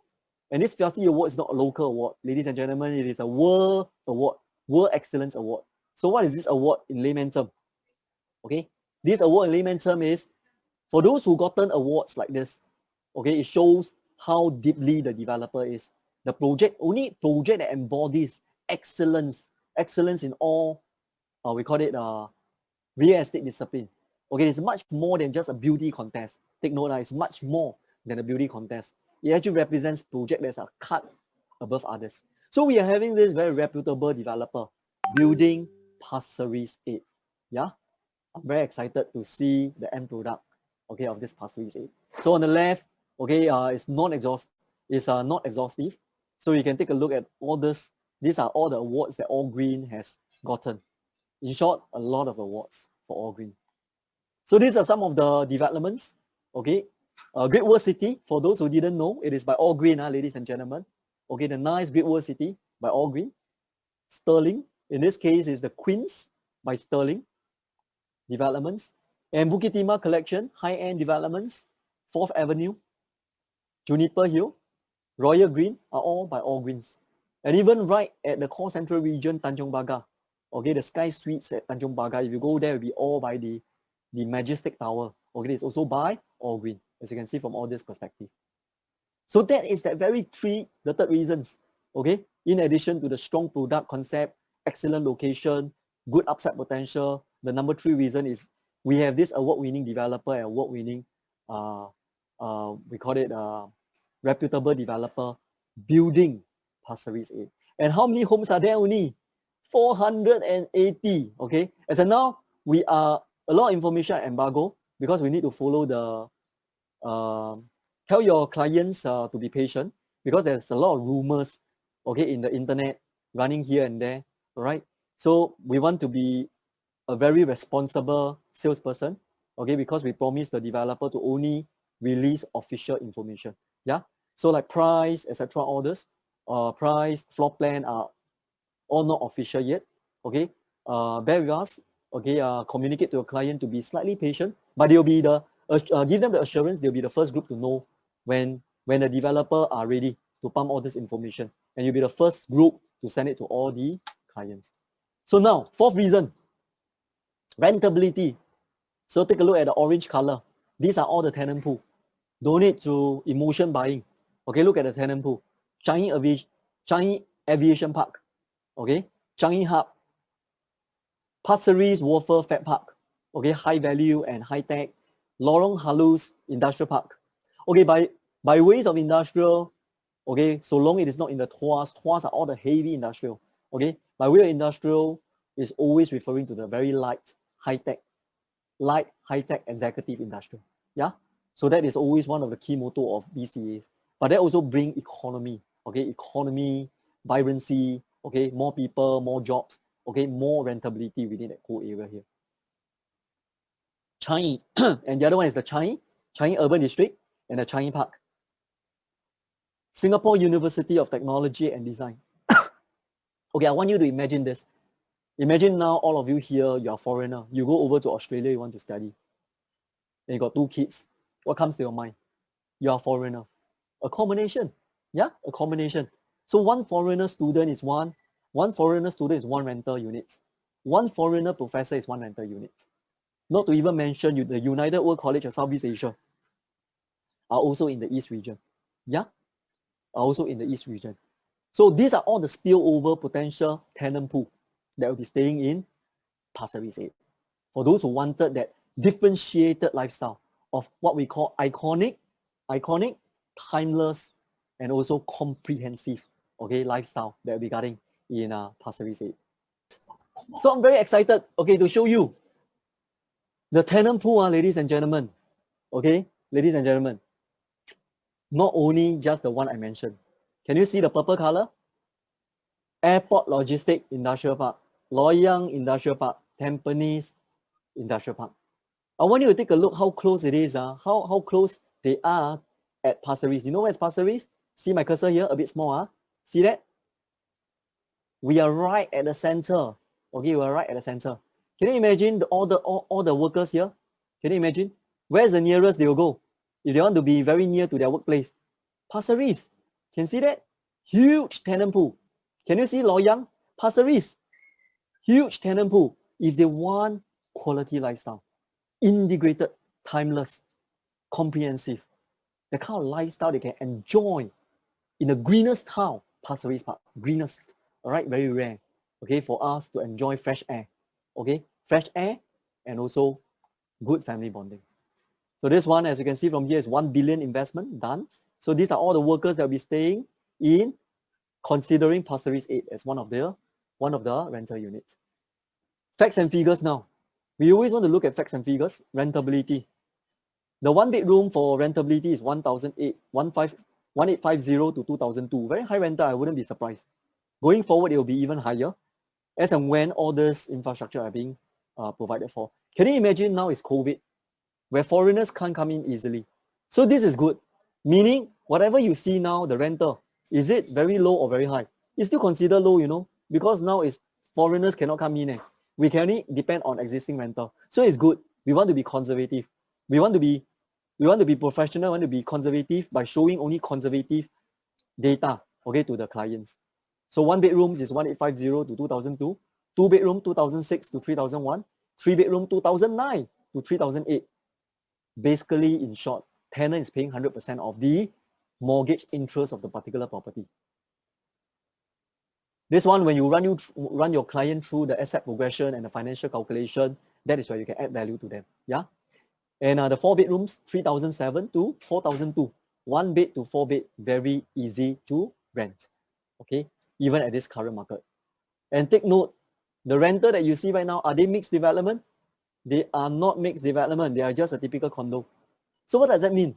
And this FIACI award is not a local award. Ladies and gentlemen, it is a world award, World Excellence Award. So what is this award in layman term? Okay, this award in layman term is, for those who gotten awards like this, okay, it shows how deeply the developer is. The project, only project that embodies excellence in all, we call it real estate discipline. Okay, it's much more than just a beauty contest. Take note, it's much more than a beauty contest. It actually represents projects that are cut above others. So we are having this very reputable developer building Pasir Ris 8. Yeah, I'm very excited to see the end product, okay, of this Pasir Ris 8. So on the left, okay, it's not exhaustive. So you can take a look at all this. These are all the awards that All Green has gotten. In short, a lot of awards for All Green. So these are some of the developments, okay. Great World City, for those who didn't know, it is by All Green, ladies and gentlemen. Okay, the nice Great World City by All Green. Sterling, in this case, is the Queens by Sterling Developments. And Bukit Timah Collection, high-end developments, 4th Avenue, Juniper Hill, Royal Green are all by All Greens. And even right at the core central region, Tanjong Pagar, okay, the Sky Suites at Tanjong Pagar, if you go there, it will be all by the Majestic Tower. Okay, it's also by All Green, as you can see from all this perspective. So that is the third reasons, okay? In addition to the strong product concept, excellent location, good upside potential, the number 3 reason is we have this award-winning developer and award-winning, we call it reputable developer building Pasir Ris 8. And how many homes are there only? 480, okay? As of now, we are a lot of information embargo because we need to follow the, tell your clients to be patient because there's a lot of rumors, okay, in the internet running here and there, all right? So we want to be a very responsible salesperson, okay, because we promise the developer to only release official information, yeah? So like price, etc., orders, price, floor plan are all not official yet, okay? Bear with us, okay? Communicate to your client to be slightly patient, but they'll be the, give them the assurance, they'll be the first group to know when the developer are ready to pump all this information, and you'll be the first group to send it to all the clients. So now, 4th reason, rentability. So take a look at the orange color. These are all the tenant pool. Don't need to emotion buying. Okay, look at the tenant pool. Changi Aviation Park. Okay, Changi Hub. Pasir Ris Wafer Fat Park. Okay, high value and high tech. Lorong Halus Industrial Park. Okay, by ways of industrial, okay, so long it is not in the tuas are all the heavy industrial. Okay, by way of industrial is always referring to the very light, high-tech executive industrial. Yeah, so that is always one of the key motto of BCAs. But that also bring economy, okay, economy, vibrancy, okay, more people, more jobs, okay, more rentability within that whole area here. Changi, and the other one is the Changi Urban District and the Changi Park. Singapore University of Technology and Design. Okay, I want you to imagine this. Imagine now all of you here, you are foreigner. You go over to Australia, you want to study. And you got 2 kids. What comes to your mind? You are foreigner. Accommodation. Yeah, accommodation. So one foreigner student is one rental unit. One foreigner professor is 1 rental unit. Not to even mention the United World College of Southeast Asia are also in the East region. Yeah, are also in the East region. So these are all the spillover potential tenant pool that will be staying in Pasir Ris 8. For those who wanted that differentiated lifestyle of what we call iconic, timeless, and also comprehensive, okay, lifestyle that we'll be getting in Pasir Ris 8. So I'm very excited, okay, to show you the tenant pool, ladies and gentlemen. Okay, ladies and gentlemen. Not only just the one I mentioned. Can you see the purple color? Airport Logistic Industrial Park, Loyang Industrial Park, Tampines Industrial Park. I want you to take a look how close it is, how close they are at Pasir Ris. You know where's Pasir Ris? See my cursor here, a bit small. See that? We are right at the center. Okay, we are right at the center. Can you imagine all the workers here? Can you imagine? Where's the nearest they will go? If they want to be very near to their workplace. Pasir Ris. Can you see that? Huge tenant pool. Can you see Loyang? Pasir Ris. Huge tenant pool. If they want quality lifestyle, integrated, timeless, comprehensive, the kind of lifestyle they can enjoy in the greenest town, Pasir Ris Park, greenest, all right, very rare, okay, for us to enjoy fresh air, okay, fresh air and also good family bonding. So this one, as you can see from here, is 1 billion investment done. So these are all the workers that will be staying in, considering Pasir Ris 8 as one of the rental units. Facts and figures now. We always want to look at facts and figures. Rentability. The one bedroom for rentability is 1850 to 2002. Very high rental, I wouldn't be surprised. Going forward, it will be even higher as and when all this infrastructure are being provided for. Can you imagine now is COVID, where foreigners can't come in easily? So this is good, meaning whatever you see now, the rental, is it very low or very high? It's still considered low, you know, because now is foreigners cannot come in. We can only depend on existing rental. So it's good. We want to be conservative. We want to be professional, we want to be conservative by showing only conservative data, okay, to the clients. So one bedrooms is 1850 to 2002, two bedroom 2006 to 3001, three bedroom 2009 to 3008. Basically, in short, tenant is paying 100% of the mortgage interest of the particular property. This one, when you run your client through the asset progression and the financial calculation, that is where you can add value to them. Yeah. And the four bedrooms, 3007 to 4002. One bed to four bed, very easy to rent. Okay, even at this current market. And take note, the rental that you see right now, are they mixed development? They are not mixed development. They are just a typical condo. So what does that mean?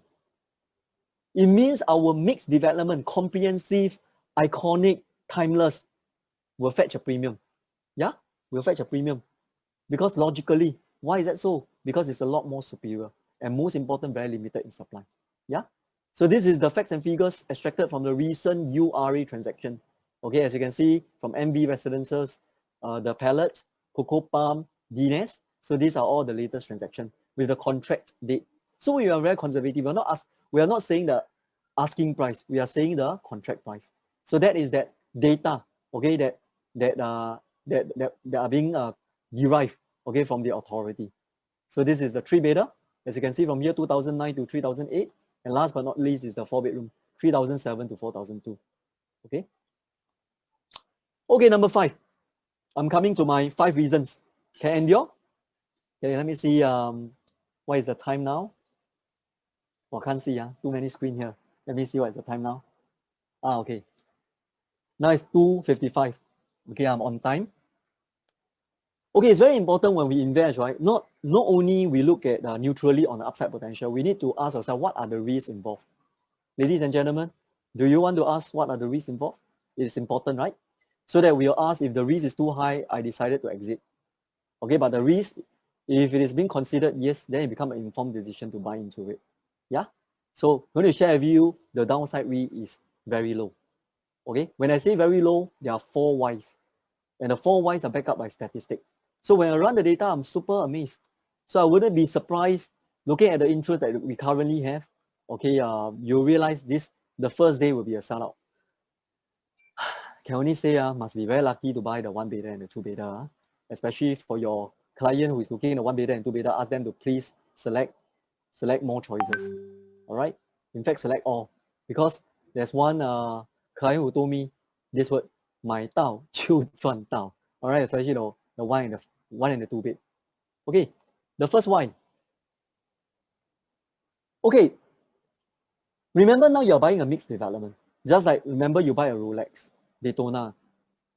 It means our mixed development, comprehensive, iconic, timeless, will fetch a premium. Yeah, will fetch a premium. Because logically, why is that so? Because it's a lot more superior. And most important, very limited in supply. Yeah. So this is the facts and figures extracted from the recent URA transaction. Okay, as you can see from MB Residences, the pallets, Cocoa Palm, DNS. So these are all the latest transactions with the contract date. So we are very conservative. We are not saying the asking price. We are saying the contract price. So that is that data, okay, that are being derived, okay, from the authority. So this is the three bedder, as you can see from here, 2009 to 3008, and last but not least is the four bedroom, 3007 to 4002. Okay. Okay, number 5. I'm coming to my 5 reasons. Can endure? Okay, let me see. What is the time now? I can't see. Too many screen here. Let me see what is the time now. Okay. Now it's 2:55. Okay, I'm on time. Okay, it's very important when we invest, right? Not only we look at neutrally on the upside potential, we need to ask ourselves, what are the risks involved? Ladies and gentlemen, do you want to ask what are the risks involved? It's important, right? So that we'll ask, if the risk is too high, I decided to exit. Okay, but the risk, if it is being considered, yes, then it becomes an informed decision to buy into it. Yeah? So I'm going to share with you, the downside risk is very low. Okay, when I say very low, there are 4 whys. And the 4 whys are backed up by Statistic. So when I run the data, I'm super amazed. So I wouldn't be surprised looking at the interest that we currently have. Okay, you realize this, the first day will be a sellout. Can only say must be very lucky to buy the 1 bedder and the 2 bedder. Especially for your client who is looking at the 1 bedder and 2 bedder, ask them to please select more choices. All right, in fact, select all, because there's one client who told me this word, 买到就赚到. All right, especially the 1 and the 2 bed. Okay, the first one. Okay, remember now you're buying a mixed development. Just like remember you buy a Rolex, Daytona.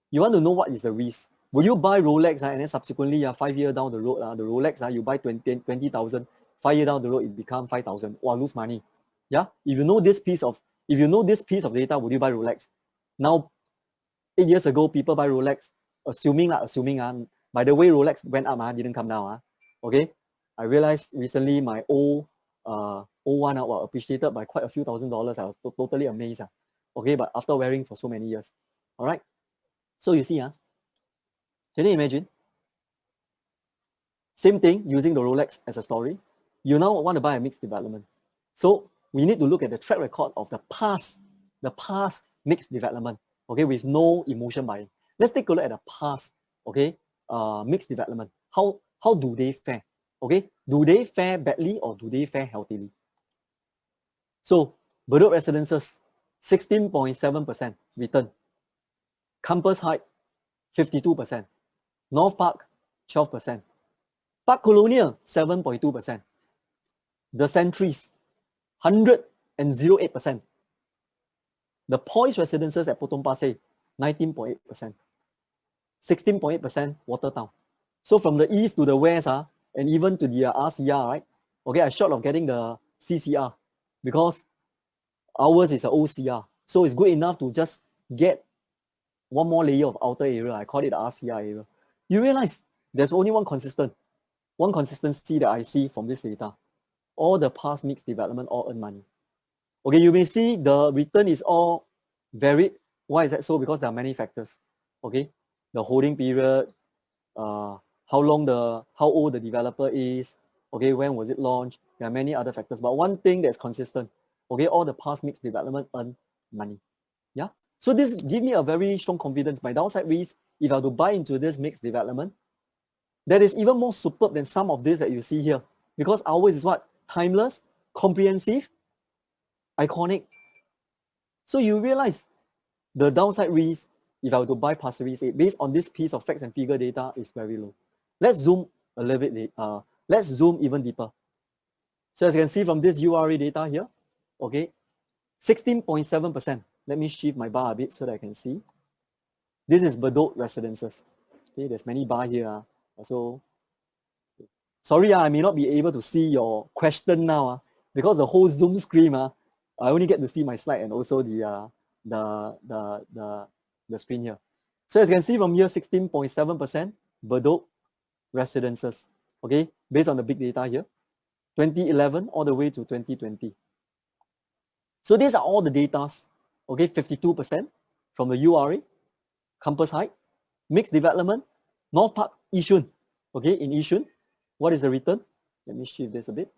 You want to know what is the risk. will you buy Rolex and then subsequently 5 years down the road, the Rolex you buy 20,000, 5 years down the road it become 5,000. Wow, lose money. Yeah, if you know this piece of data, would you buy Rolex? Now, 8 years ago, people buy Rolex, assuming by the way Rolex went up, didn't come down. Okay, I realized recently my old one were appreciated by quite a few $1,000s. I was totally amazed. Okay, but after wearing for so many years. All right, so you see, can you imagine? Same thing, using the Rolex as a story. You now want to buy a mixed development. So we need to look at the track record of the past mixed development, okay, with no emotion buying. Let's take a look at the past, okay, mixed development. How do they fare? Okay, do they fare badly or do they fare healthily? So, Bedok Residences, 16.7% return. Campus Height, 52%. North Park, 12%. Park Colonial, 7.2%. The Centuries, 108%. The Poise Residences at Potong Pasir, 19.8%. 16.8% Watertown. So from the east to the west, and even to the RCR, right? Okay, I'm short of getting the CCR because ours is an OCR. So it's good enough to just get one more layer of outer area. I call it the RCR area. You realize there's only one consistency that I see from this data. All the past mixed development all earn money. Okay, you may see the return is all varied. Why is that so? Because there are many factors. Okay, the holding period, how old the developer is, okay, when was it launched? There are many other factors, but one thing that's consistent, okay, all the past mixed development earn money. Yeah, so this gives me a very strong confidence. My downside risk, if I have to buy into this mixed development, that is even more superb than some of this that you see here, because ours is what? Timeless, comprehensive, iconic. So you realize the downside risk, if I were to buy Pasir Ris, based on this piece of facts and figure data, is very low. Let's zoom a little bit. Let's zoom even deeper. So as you can see from this URA data here, okay, 16.7%. Let me shift my bar a bit so that I can see. This is Bedok Residences. Okay, there's many bar here. So, sorry, I may not be able to see your question now because the whole Zoom screen, I only get to see my slide and also the screen here. So as you can see from here, 16.7% Bedok Residences, okay, based on the big data here, 2011 all the way to 2020. So these are all the datas, okay, 52% from the URA, Campus Height, mixed development, North Park, Yishun, okay, in Yishun, what is the return? Let me shift this a bit.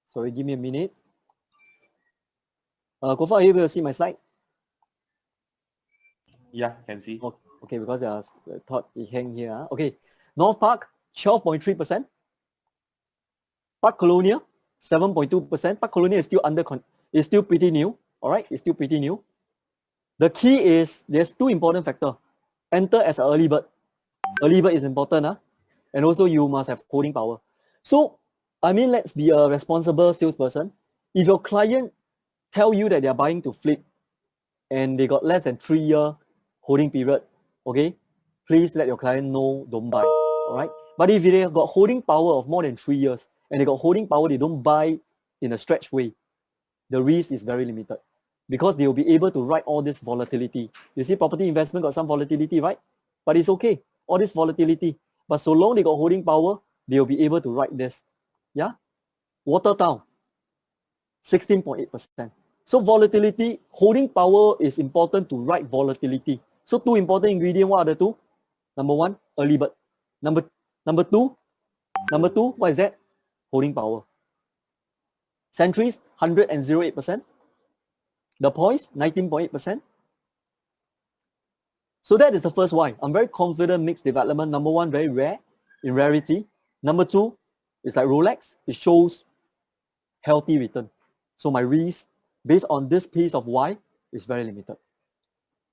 Sorry, give me a minute. Kofa, are you able to see my slide? Yeah, can see. Okay, because I thought it hang here. Okay, North Park, 12.3%. Park Colonial, 7.2%. Park Colonial is still pretty new. All right, it's still pretty new. The key is there's two important factors. Enter as an early bird. Early bird is important, and also you must have holding power. So, I mean, let's be a responsible salesperson. If your client tell you that they are buying to flip and they got less than 3 year holding period, okay, please let your client know, don't buy, all right? But if they have got holding power of more than 3 years and they got holding power, they don't buy in a stretch way, the risk is very limited because they will be able to ride all this volatility. You see, property investment got some volatility, right? But it's okay, all this volatility. But so long they got holding power, they will be able to ride this. Yeah? Watertown, 16.8%. So volatility, holding power is important to ride volatility. So two important ingredients, what are the two? Number one, early bird. Number two, what is that? Holding power. Centuries, 108%. The Poise, 19.8%. So that is the first why. I'm very confident mixed development. Number one, very rare in rarity. Number two, it's like Rolex. It shows healthy return. So my risk based on this piece of why is very limited.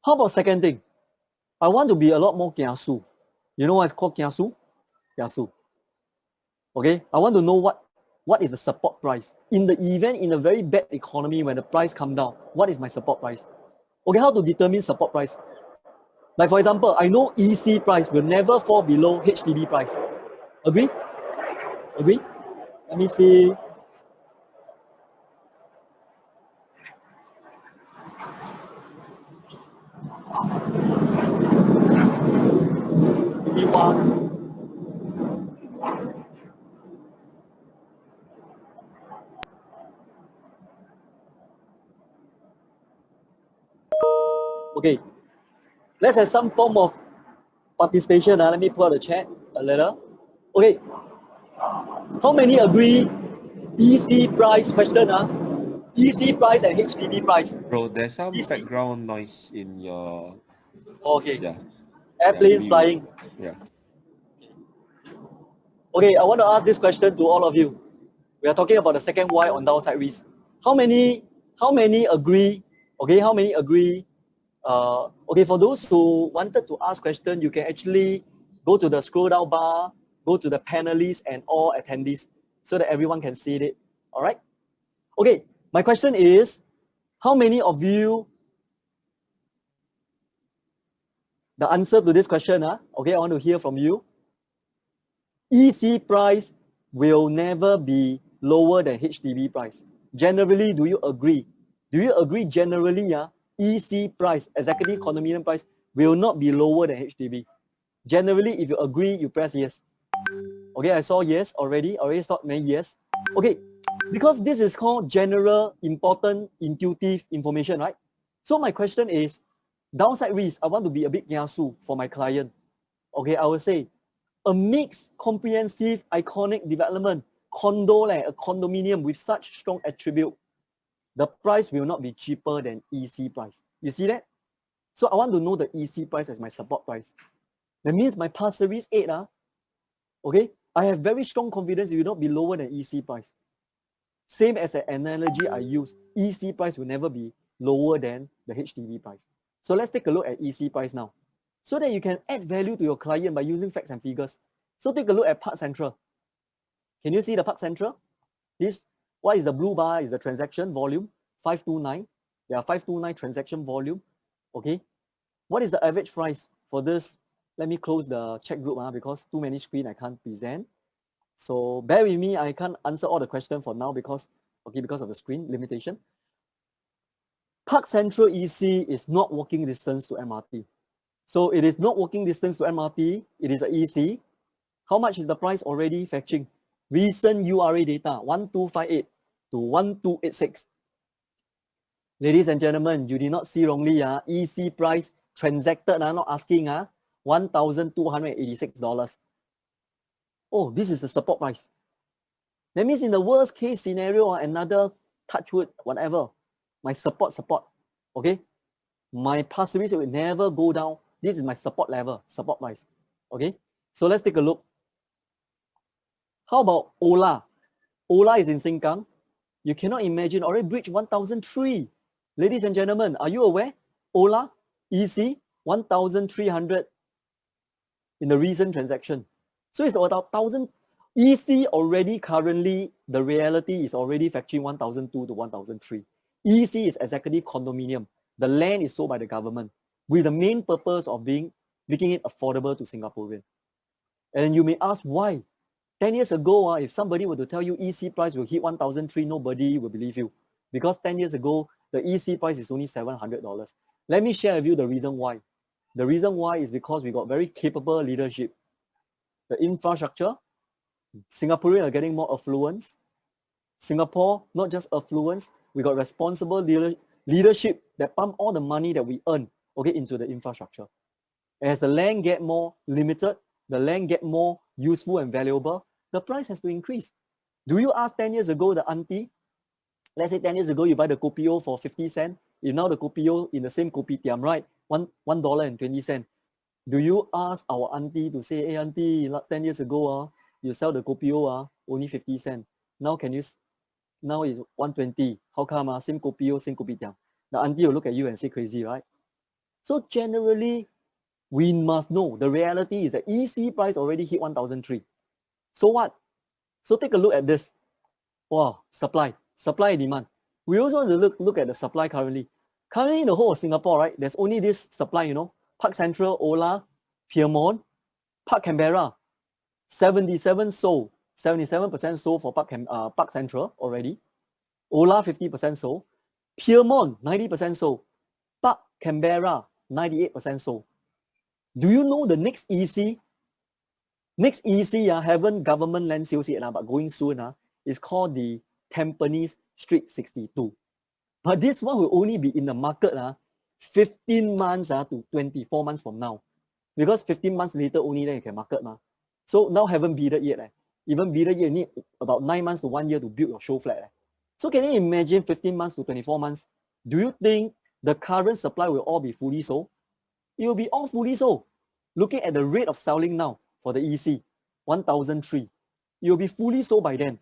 How about second thing? I want to be a lot more kiasu. You know what it's called kiasu? Kiasu. Okay, I want to know what is the support price. In the event, in a very bad economy, when the price come down, what is my support price? Okay, how to determine support price? Like for example, I know EC price will never fall below HDB price. Agree? Agree? Let me see. Give me one. Okay, let's have some form of participation. Let me pull out the chat a little. Okay, how many agree EC price question? EC price and HDB price. Bro, there's some EC. background noise in your... Okay, Yeah. airplane maybe- flying. Yeah. Okay, I want to ask this question to all of you. We are talking about the second Y on downside risk. How many agree? Okay, how many agree? Okay, for those who wanted to ask question, you can actually go to the scroll down bar, go to the panelists and all attendees so that everyone can see it. All right? Okay, my question is, how many of you, the answer to this question, okay, I want to hear from you. EC price will never be lower than HDB price. Generally, do you agree? Do you agree generally, EC price, executive condominium price, will not be lower than HDB? Generally, if you agree, you press yes. Okay, I saw yes already saw many yes. Okay, because this is called general, important, intuitive information, right? So my question is, downside risk, I want to be a bit kiasu for my client. Okay, I will say, a mixed, comprehensive, iconic development, condo, like a condominium with such strong attribute, the price will not be cheaper than EC price. You see that? So I want to know the EC price as my support price. That means my Pasir Ris 8, okay, I have very strong confidence it will not be lower than EC price. Same as the analogy I use, EC price will never be lower than the HDB price. So let's take a look at EC price now, so that you can add value to your client by using facts and figures. So take a look at Park Central. Can you see the Park Central? This, what is the blue bar is the transaction volume, 529. There are 529 transaction volume, okay? What is the average price for this? Let me close the chat group because too many screen I can't present. So bear with me, I can't answer all the questions for now because of the screen limitation. Park Central EC is not walking distance to MRT. So it is not walking distance to MRT, it is a EC. How much is the price already fetching? Recent URA data, 1258 to 1286. Ladies and gentlemen, you did not see wrongly, EC price transacted, not asking, $1,286. Oh, this is the support price. That means in the worst case scenario, another touchwood, whatever, my support, okay? My Pasir Ris will never go down. This is my support level, support price, okay? So let's take a look. How about Ola? Ola is in Sengkang. You cannot imagine, already breached 1,003. Ladies and gentlemen, are you aware? Ola, EC, 1,300 in the recent transaction. So it's about 1,000. EC already currently, the reality is already fetching 1,002 to 1,003. EC is executive condominium. The land is sold by the government with the main purpose of making it affordable to Singaporeans. And you may ask why? 10 years ago, if somebody were to tell you EC price will hit 1,003, nobody will believe you. Because 10 years ago, the EC price is only $700. Let me share with you the reason why. The reason why is because we got very capable leadership. The infrastructure, Singaporeans are getting more affluence. Singapore, not just affluence, we got responsible leadership that pump all the money that we earn, okay, into the infrastructure. As the land get more limited, the land get more useful and valuable, the price has to increase. Do you ask 10 years ago the auntie, let's say 10 years ago you buy the kopio for 50 cents, if now the kopio in the same kopitiam, right, $1.20. Do you ask our auntie to say, hey auntie, 10 years ago, you sell the kopio only 50 cents. Now now it's 120. How come? Same kopio, same kopitiam. The auntie will look at you and say crazy, right? So generally, we must know the reality is that EC price already hit 1,003. So what? So take a look at this. Wow, supply and demand. We also want to look at the supply currently. Currently in the whole of Singapore, right, there's only this supply, Park Central, Ola, Piermont, Park Canberra, 77% sold for Park Central already. Ola 50% sold. Piermont 90% sold. Park Canberra 98% sold. Do you know the next EC? Next EC haven't government land sales yet, but going soon is called the Tampines Street 62. But this one will only be in the market 15 months to 24 months from now. Because 15 months later only then you can market. So now haven't bidded yet. Even bidded yet, you need about 9 months to 1 year to build your Showflat. So can you imagine 15 months to 24 months? Do you think the current supply will all be fully sold? It will be all fully sold. Looking at the rate of selling now for the EC, 1,003. It will be fully sold by then.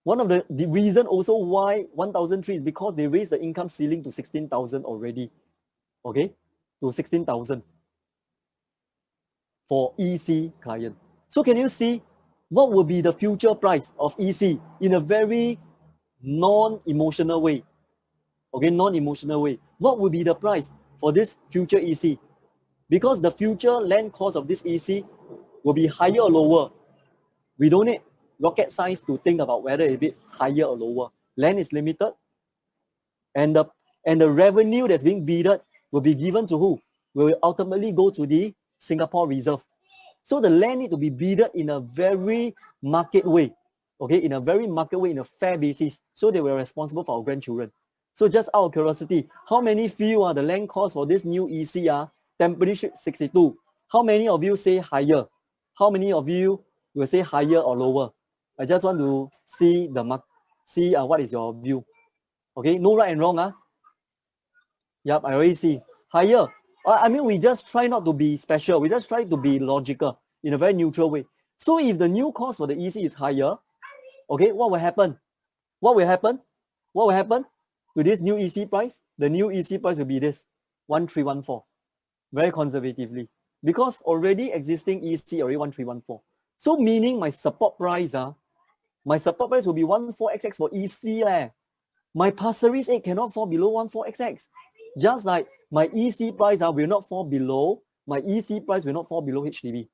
One of the reason also why 1,003 is because they raised the income ceiling to 16,000 already. Okay, to 16,000 for EC client. So can you see what will be the future price of EC in a very non-emotional way? Okay, non-emotional way. What will be the price for this future EC? Because the future land cost of this EC will be higher or lower. We don't need rocket science to think about whether it be higher or lower. Land is limited, and the revenue that's being bidded will be given to who? Will ultimately go to the Singapore Reserve. So the land need to be bidded in a very market way, okay, in a very market way, in a fair basis, so they were responsible for our grandchildren. So just out of curiosity, how many feel the land cost for this new EC Tampines Street 62? How many of you say higher? How many of you will say higher or lower? I just want to see what is your view. Okay, no right and wrong. Yep, I already see. Higher. I mean, we just try not to be special. We just try to be logical in a very neutral way. So if the new cost for the EC is higher, okay, what will happen? What will happen? What will happen to this new EC price? The new EC price will be this, 1314. Very conservatively. Because already existing EC already 1314. So meaning my support price, will be 14XX for EC. My Pasir Ris 8 cannot fall below 14XX. Just like my EC price will not fall below, my EC price will not fall below HDB.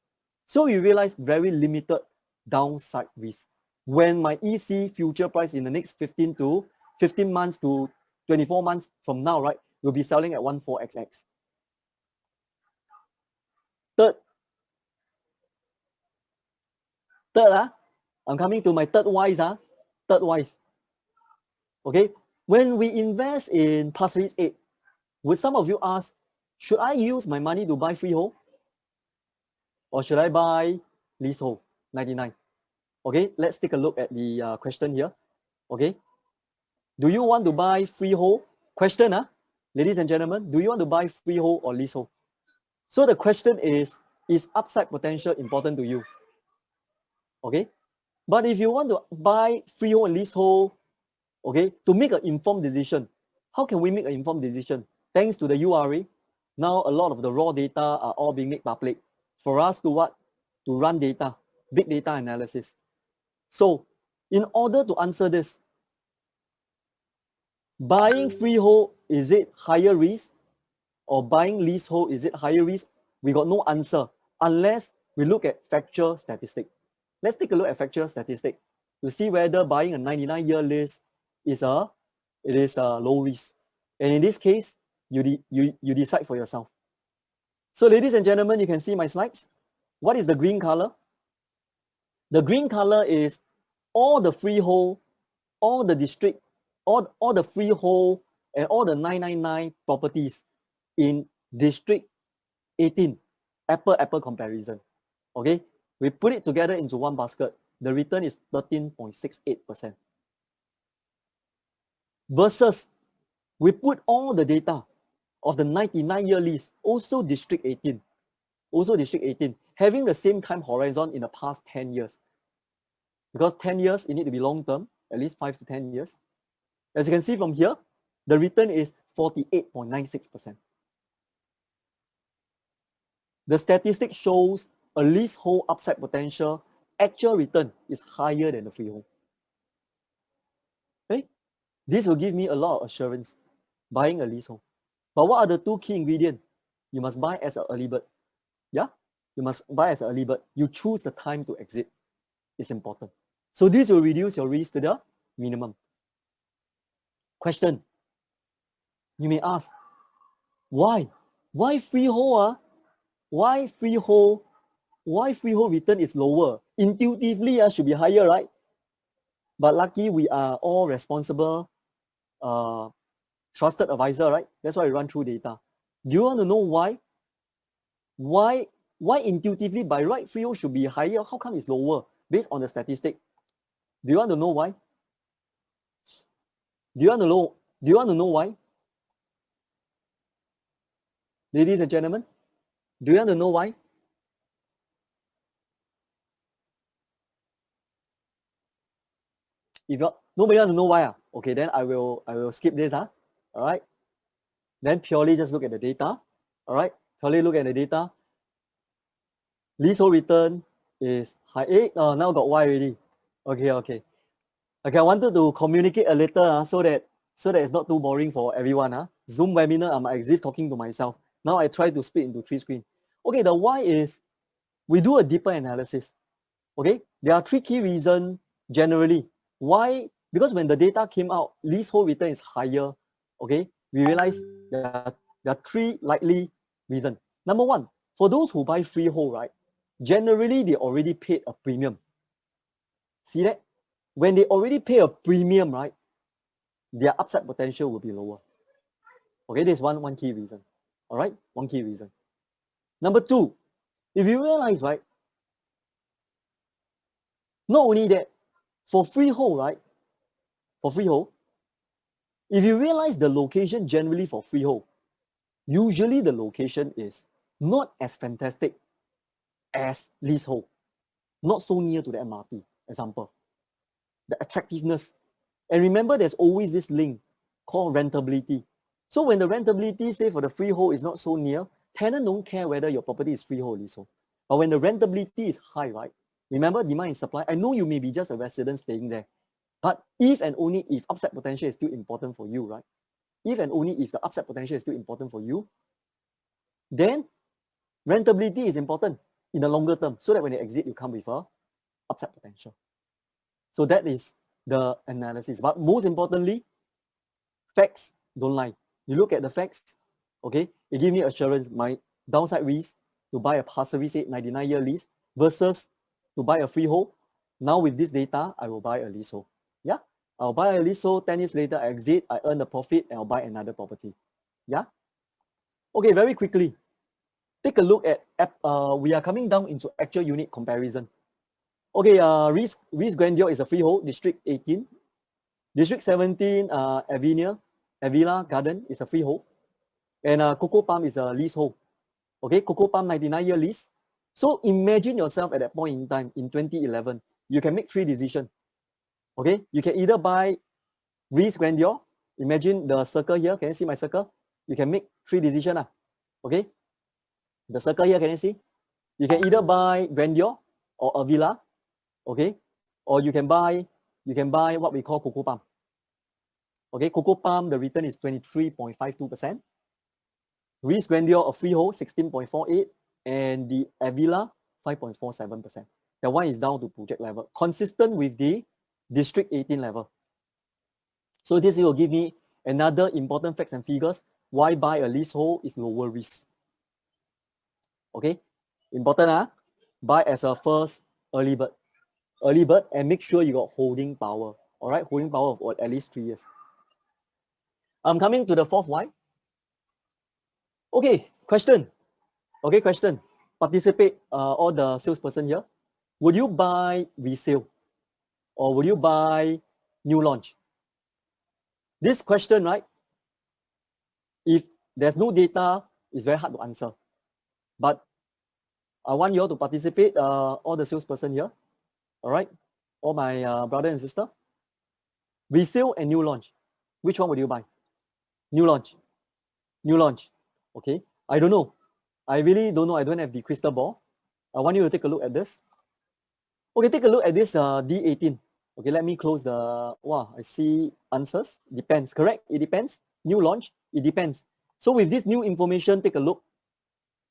So you realize very limited downside risk. When my EC future price in the next 15 months to 24 months from now, right, will be selling at 14XX. Third, I'm coming to my third wise. Okay, when we invest in Pasir Ris 8, would some of you ask, should I use my money to buy freehold? Or should I buy leasehold, 99? Okay, let's take a look at the question here. Okay, do you want to buy freehold? Question, ladies and gentlemen, do you want to buy freehold or leasehold? So the question is upside potential important to you? Okay, but if you want to buy freehold and leasehold, okay, to make an informed decision, how can we make an informed decision? Thanks to the URA, now a lot of the raw data are all being made public for us to what? To run data, big data analysis. So in order to answer this, buying freehold, is it higher risk? Or buying leasehold, is it higher risk? We got no answer unless we look at factual statistic. Let's take a look at factual statistic to see whether buying a 99-year lease is a low risk. And in this case, you decide for yourself. So ladies and gentlemen, you can see my slides. What is the green color? The green color is all the freehold, all the district, all the freehold and all the 999 properties in district 18, apple comparison. Okay, we put it together into one basket. The return is 13.68%. Versus we put all the data of the 99-year lease, also district 18, having the same time horizon in the past 10 years. Because 10 years, it need to be long term, at least 5 to 10 years. As you can see from here, the return is 48.96%. The statistic shows a leasehold upside potential actual return is higher than the freehold. Okay? This will give me a lot of assurance buying a leasehold. But what are the two key ingredients? You must buy as an early bird. Yeah? You must buy as an early bird. You choose the time to exit. It's important. So this will reduce your risk to the minimum. Question. You may ask, why? Why freehold? Why freehold return is lower? Intuitively, should be higher, right? But lucky we are all responsible, trusted advisor, right? That's why we run through data. Do you want to know why? Why intuitively by right freehold should be higher? How come it's lower based on the statistic? Do you want to know why? Do you want to know why? Ladies and gentlemen, do you want to know why? If nobody want to know why, okay, then I will skip this. All right. Then purely just look at the data. All right. Purely look at the data. Leasehold return is high. Now got why already. Okay. I wanted to communicate a little so that it's not too boring for everyone. Zoom webinar, I'm as if talking to myself. Now I try to split into 3 screens. Okay, the why is we do a deeper analysis. Okay, there are 3 key reasons generally. Why? Because when the data came out, leasehold return is higher. Okay, we realize there are 3 likely reasons. Number 1, for those who buy freehold, right? Generally, they already paid a premium. See that? When they already pay a premium, right? Their upside potential will be lower. Okay, this is one key reason. All right, one key reason. Number 2, if you realize, right? Not only that, for freehold, right? For freehold, if you realize the location generally for freehold, usually the location is not as fantastic as leasehold. Not so near to the MRT, example. The attractiveness. And remember, there's always this link called rentability. So when the rentability, say for the freehold, is not so near, tenant don't care whether your property is freehold or leasehold. But when the rentability is high, right? Remember, demand and supply. I know you may be just a resident staying there. But if and only if upside potential is still important for you, right? If and only if the upside potential is still important for you, then rentability is important in the longer term so that when you exit, you come with a upside potential. So that is the analysis. But most importantly, facts don't lie. You look at the facts, okay? It gives me assurance. My downside risk to buy a Pasir Ris 99-year lease versus to buy a freehold. Now with this data, I will buy a leasehold. Yeah, I'll buy a leasehold. 10 years later, I exit. I earn the profit, and I'll buy another property. Yeah. Okay, very quickly. Take a look at. We are coming down into actual unit comparison. Okay, Ris Grandeur is a freehold. District 18. District 17, Avila Garden is a freehold. And Coco Palm is a leasehold. Okay, Coco Palm 99-year lease. So imagine yourself at that point in time, in 2011, you can make 3 decisions. Okay, you can either buy Ris Grandeur. Imagine the circle here. Can you see my circle? You can make 3 decisions. Okay, the circle here, can you see? You can either buy Grandeur or a villa. Okay, or you can buy what we call Coco Palm. Okay, Coco Palm, the return is 23.52%. Ris Grandeur, a freehold, 16.48%, and the Avila, 5.47%. That one is down to project level, consistent with the District 18 level. So this will give me another important facts and figures. Why buy a leasehold is lower risk. Okay, important, buy as a first early bird. Early bird, and make sure you got holding power. All right, holding power of at least 3 years. I'm coming to the 4th why. Okay, question. Okay, question. Participate, all the salesperson here. Would you buy resale or would you buy new launch? This question, right? If there's no data, it's very hard to answer. But I want you all to participate, all the salesperson here. All right, all my brother and sister. Resale and new launch. Which one would you buy? New launch. New launch. Okay, I don't know. I really don't know. I don't have the crystal ball. I want you to take a look at this. Okay, take a look at this D18. Okay, let me close the, wow, I see answers. Depends, correct? It depends. New launch, it depends. So with this new information, take a look.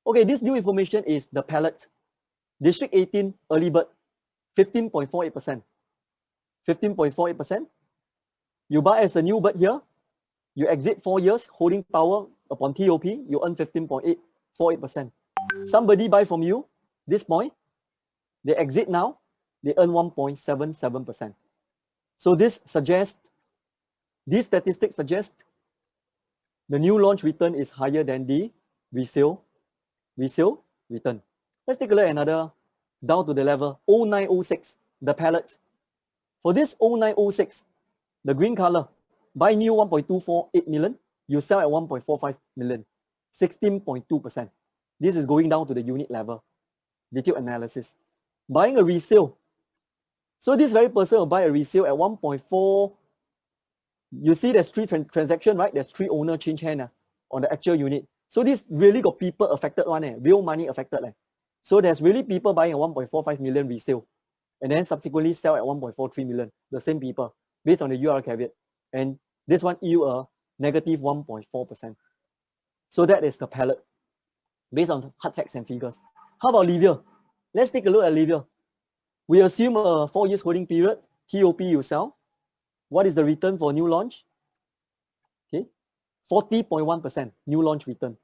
Okay, this new information is the palette. District 18, early bird, 15.48%. 15.48%. You buy as a new bird here, you exit 4 years, holding power upon TOP, you earn 15.48%. Somebody buy from you, this point, they exit now, they earn 1.77%. So this statistics suggest the new launch return is higher than the resale return. Let's take a look at another, down to the level 0906, the palette. For this 0906, the green color, buy new 1.248 million, you sell at 1.45 million, 16.2%. This is going down to the unit level, detailed analysis. Buying a resale. So this very person will buy a resale at 1.4. You see there's 3 transactions, right? There's 3 owner change hand on the actual unit. So this really got people affected one, real money affected. So there's really people buying a 1.45 million resale and then subsequently sell at 1.43 million, the same people, based on the UR caveat. And this one yield a negative 1.4%. So that is the palette, based on hard facts and figures. How about Livia? Let's take a look at Livia. We assume a 4 years holding period, TOP you sell. What is the return for new launch? Okay, 40.1% new launch return.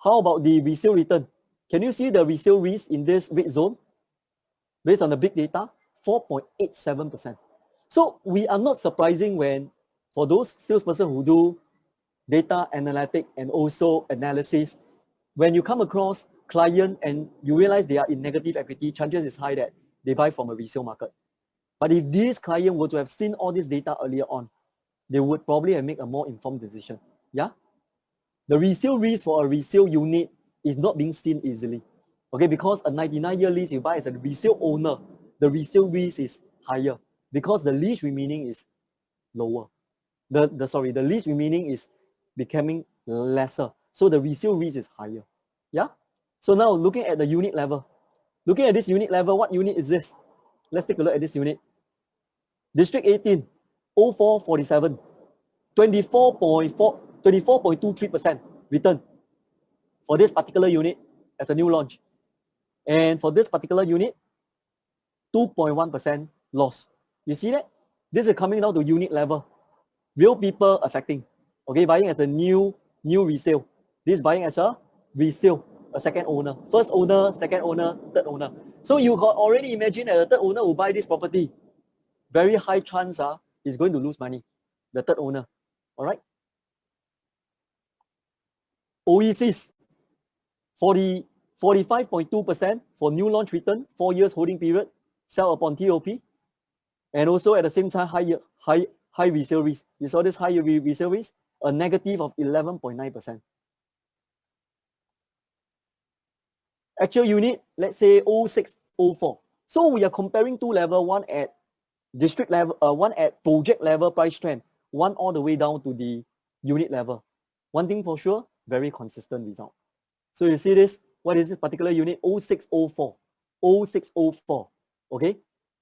How about the resale return? Can you see the resale risk in this red zone? Based on the big data, 4.87%. So we are not surprising when, for those salesperson who do data analytic and also analysis, when you come across client and you realize they are in negative equity, chances is high that they buy from a resale market. But if this client were to have seen all this data earlier on, they would probably have made a more informed decision. Yeah? The resale risk for a resale unit is not being seen easily. Okay, because a 99-year lease you buy as a resale owner, the resale risk is higher because the lease remaining is lower. The lease remaining is becoming lesser. So the resale risk is higher. Yeah? So now looking at the unit level. Looking at this unit level, what unit is this? Let's take a look at this unit. District 18, 0447, 24.23% return for this particular unit as a new launch. And for this particular unit, 2.1% loss. You see that? This is coming down to unit level. Real people affecting. Okay, buying as a new resale. This is buying as a resale, a second owner. First owner, second owner, third owner. So you got already imagine that the third owner will buy this property. Very high chance is going to lose money, the third owner. All right? OECs, 45.2% for new launch return, 4 years holding period, sell upon TOP. And also at the same time, high resale risk. You saw this high resale risk, a negative of 11.9%. Actual unit, let's say 0604. So we are comparing two levels, one at district level, one at project level price trend, one all the way down to the unit level. One thing for sure, very consistent result. So you see this, what is this particular unit? 0604. 0604. Okay?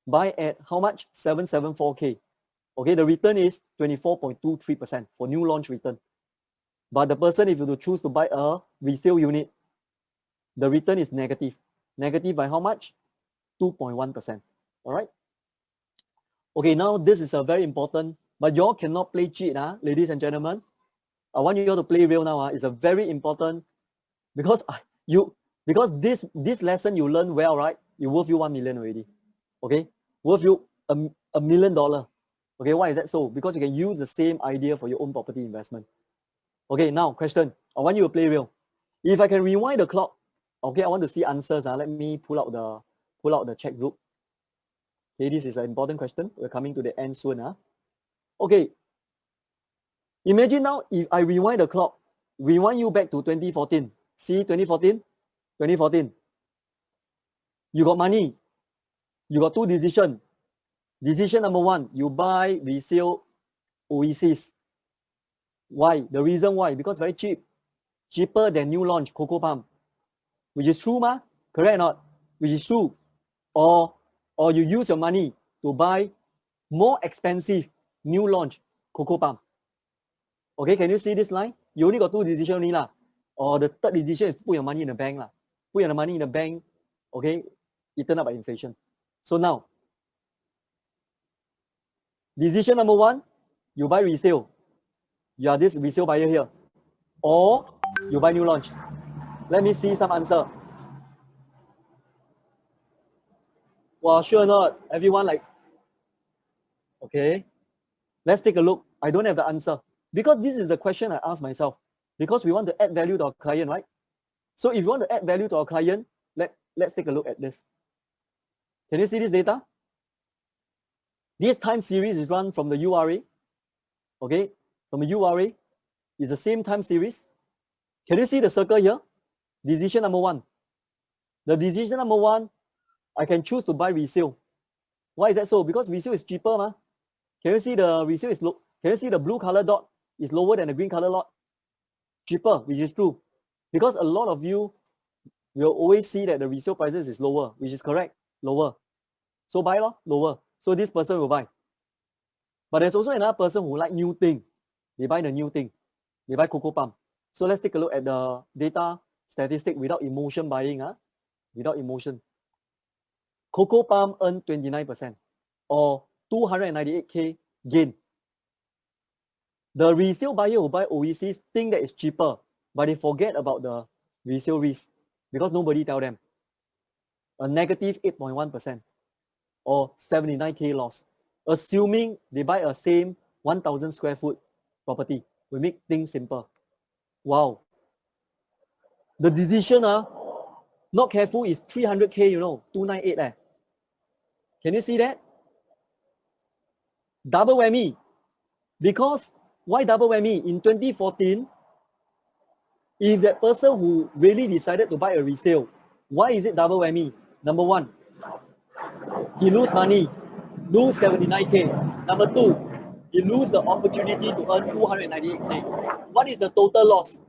Buy at how much? 774K. Okay, the return is 24.23% for new launch return. But the person, if you choose to buy a resale unit, the return is negative. Negative by how much? 2.1%. All right? Okay, now this is a very important, but y'all cannot play cheat, ladies and gentlemen. I want you all to play real now. It's a very important, because this lesson you learn well, right? It worth you 1 million already. Okay? Worth you $1 million. Okay, why is that so? Because you can use the same idea for your own property investment. Okay, now question. I want you to play real. If I can rewind the clock, okay, I want to see answers. Let me pull out the chat group. Okay, this is an important question. We're coming to the end soon. Okay. Imagine now if I rewind the clock, rewind you back to 2014. See 2014? 2014. You got money. You got two decisions. Decision number one, you buy resale OECs. Why? The reason why? Because very cheap. Cheaper than new launch Coco Palm. Which is true, Correct or not? Which is true. Or or you use your money to buy more expensive new launch Coco Palm. Okay, can you see this line? You only got two decisions only lah. Or the third decision is put your money in the bank lah. Put your money in the bank, okay, eaten up by inflation. So now, decision number one, you buy resale. You are this resale buyer here. Or you buy new launch. Let me see some answer. Well, sure not. Everyone like, okay. Let's take a look. I don't have the answer. Because this is the question I asked myself. Because we want to add value to our client, right? So if you want to add value to our client, let's take a look at this. Can you see this data? This time series is run from the URA. Okay, from the URA is the same time series. Can you see the circle here? Decision number one. The decision number one, I can choose to buy resale. Why is that so? Because resale is cheaper, ma. Can you see the resale is low? Can you see the blue color dot is lower than the green color lot? Cheaper, which is true. Because a lot of you will always see that the resale prices is lower, which is correct, lower. So buy lo, lower. So this person will buy. But there's also another person who like new thing. They buy the new thing. They buy Coco Palm. So let's take a look at the data statistic without emotion buying. Without emotion. Coco Palm earned 29% or 298K gain. The resale buyer who buy OECs think that it's cheaper, but they forget about the resale risk because nobody tell them. A negative 8.1% or 79K loss. Assuming they buy a same 1,000 square foot property, we make things simple. Wow. The decision, not careful, is 300K, 298. Can you see that? Double whammy. Because why double whammy? In 2014, if that person who really decided to buy a resale, why is it double whammy? Number one, he lose money, lose 79K. Number two, he lose the opportunity to earn 298K. What is the total loss?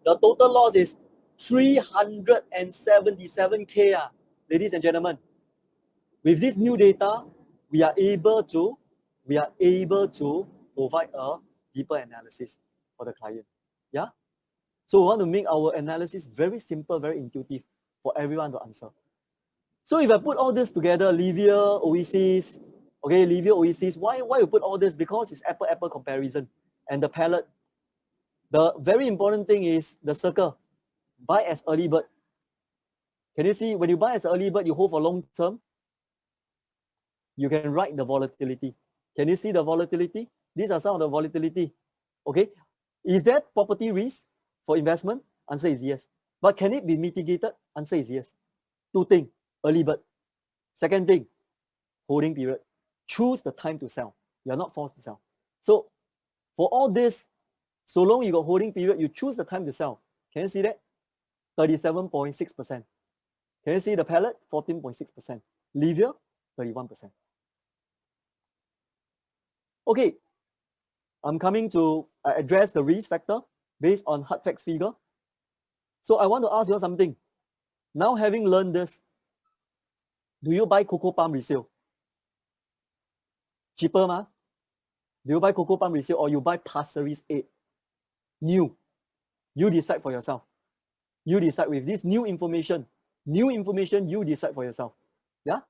The total loss is 377K, ladies and gentlemen. With this new data, we are able to provide a deeper analysis for the client. Yeah? So we want to make our analysis very simple, very intuitive for everyone to answer. So if I put all this together, Livia, OECs, okay, Livia, OECs, why we put all this? Because it's apple comparison. And the palette, the very important thing is the circle. Buy as early bird. Can you see, when you buy as early bird, you hold for long term, you can write the volatility. Can you see the volatility? These are some of the volatility. Okay. Is that property risk for investment? Answer is yes. But can it be mitigated? Answer is yes. Two things. Early bird. Second thing, holding period. Choose the time to sell. You're not forced to sell. So for all this, so long you got holding period, you choose the time to sell. Can you see that? 37.6%. Can you see the palette? 14.6%. Livia, 31%. Okay, I'm coming to address the risk factor based on hard facts figure. So I want to ask you something. Now having learned this, do you buy Coco Palm resale? Cheaper, ma? Do you buy Coco Palm resale or you buy Pasir Ris 8? New. You decide for yourself. You decide with this new information, you decide for yourself. Yeah?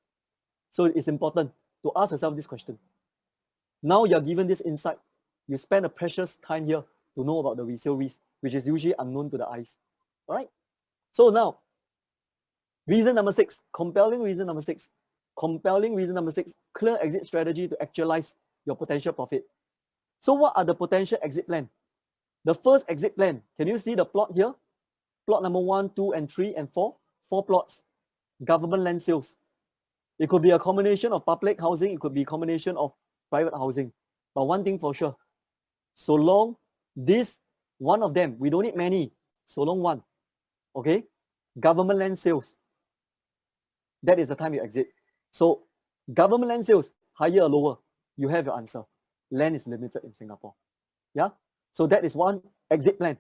So it's important to ask yourself this question. Now you're given this insight. You spend a precious time here to know about the resale risk, which is usually unknown to the eyes. All right? So now, reason number 6, compelling reason number 6. Compelling reason number 6, clear exit strategy to actualize your potential profit. So what are the potential exit plan? The first exit plan, can you see the plot here? Plot number 1, 2, and 3, and 4. 4 plots. Government land sales. It could be a combination of public housing. It could be a combination of private housing. But one thing for sure, so long this one of them, we don't need many, so long one, okay? Government land sales, that is the time you exit. So government land sales, higher or lower, you have your answer. Land is limited in Singapore. Yeah? So that is one exit plan.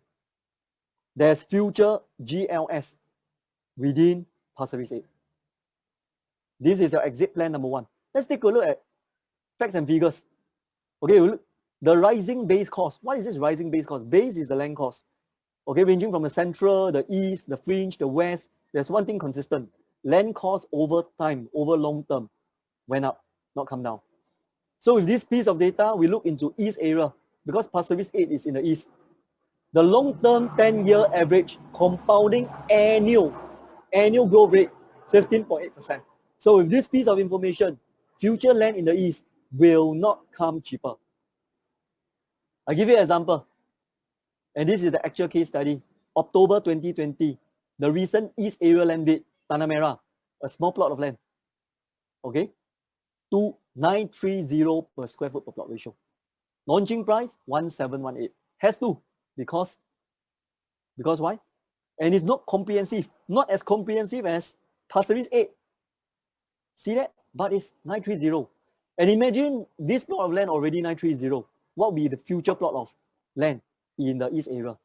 There's future GLS within Pasir Ris 8. This is your exit plan number 1. Let's take a look at facts and figures. Okay, the rising base cost. What is this rising base cost? Base is the land cost. Okay, ranging from the central, the east, the fringe, the west. There's one thing consistent. Land cost over time, over long term, went up, not come down. So with this piece of data, we look into east area because Pasir Ris 8 is in the east. The long-term 10-year average compounding annual growth rate, 15.8%. So with this piece of information, future land in the east will not come cheaper. I'll give you an example. And this is the actual case study. October 2020, the recent east area land bid, Tanah Merah, a small plot of land. Okay, 2,930 per square foot per plot ratio. Launching price 1,718. Has to, because why? And it's not comprehensive, not as comprehensive as Pasir Ris 8. See that? But it's 930. And imagine this plot of land already 930. What will be the future plot of land in the east area?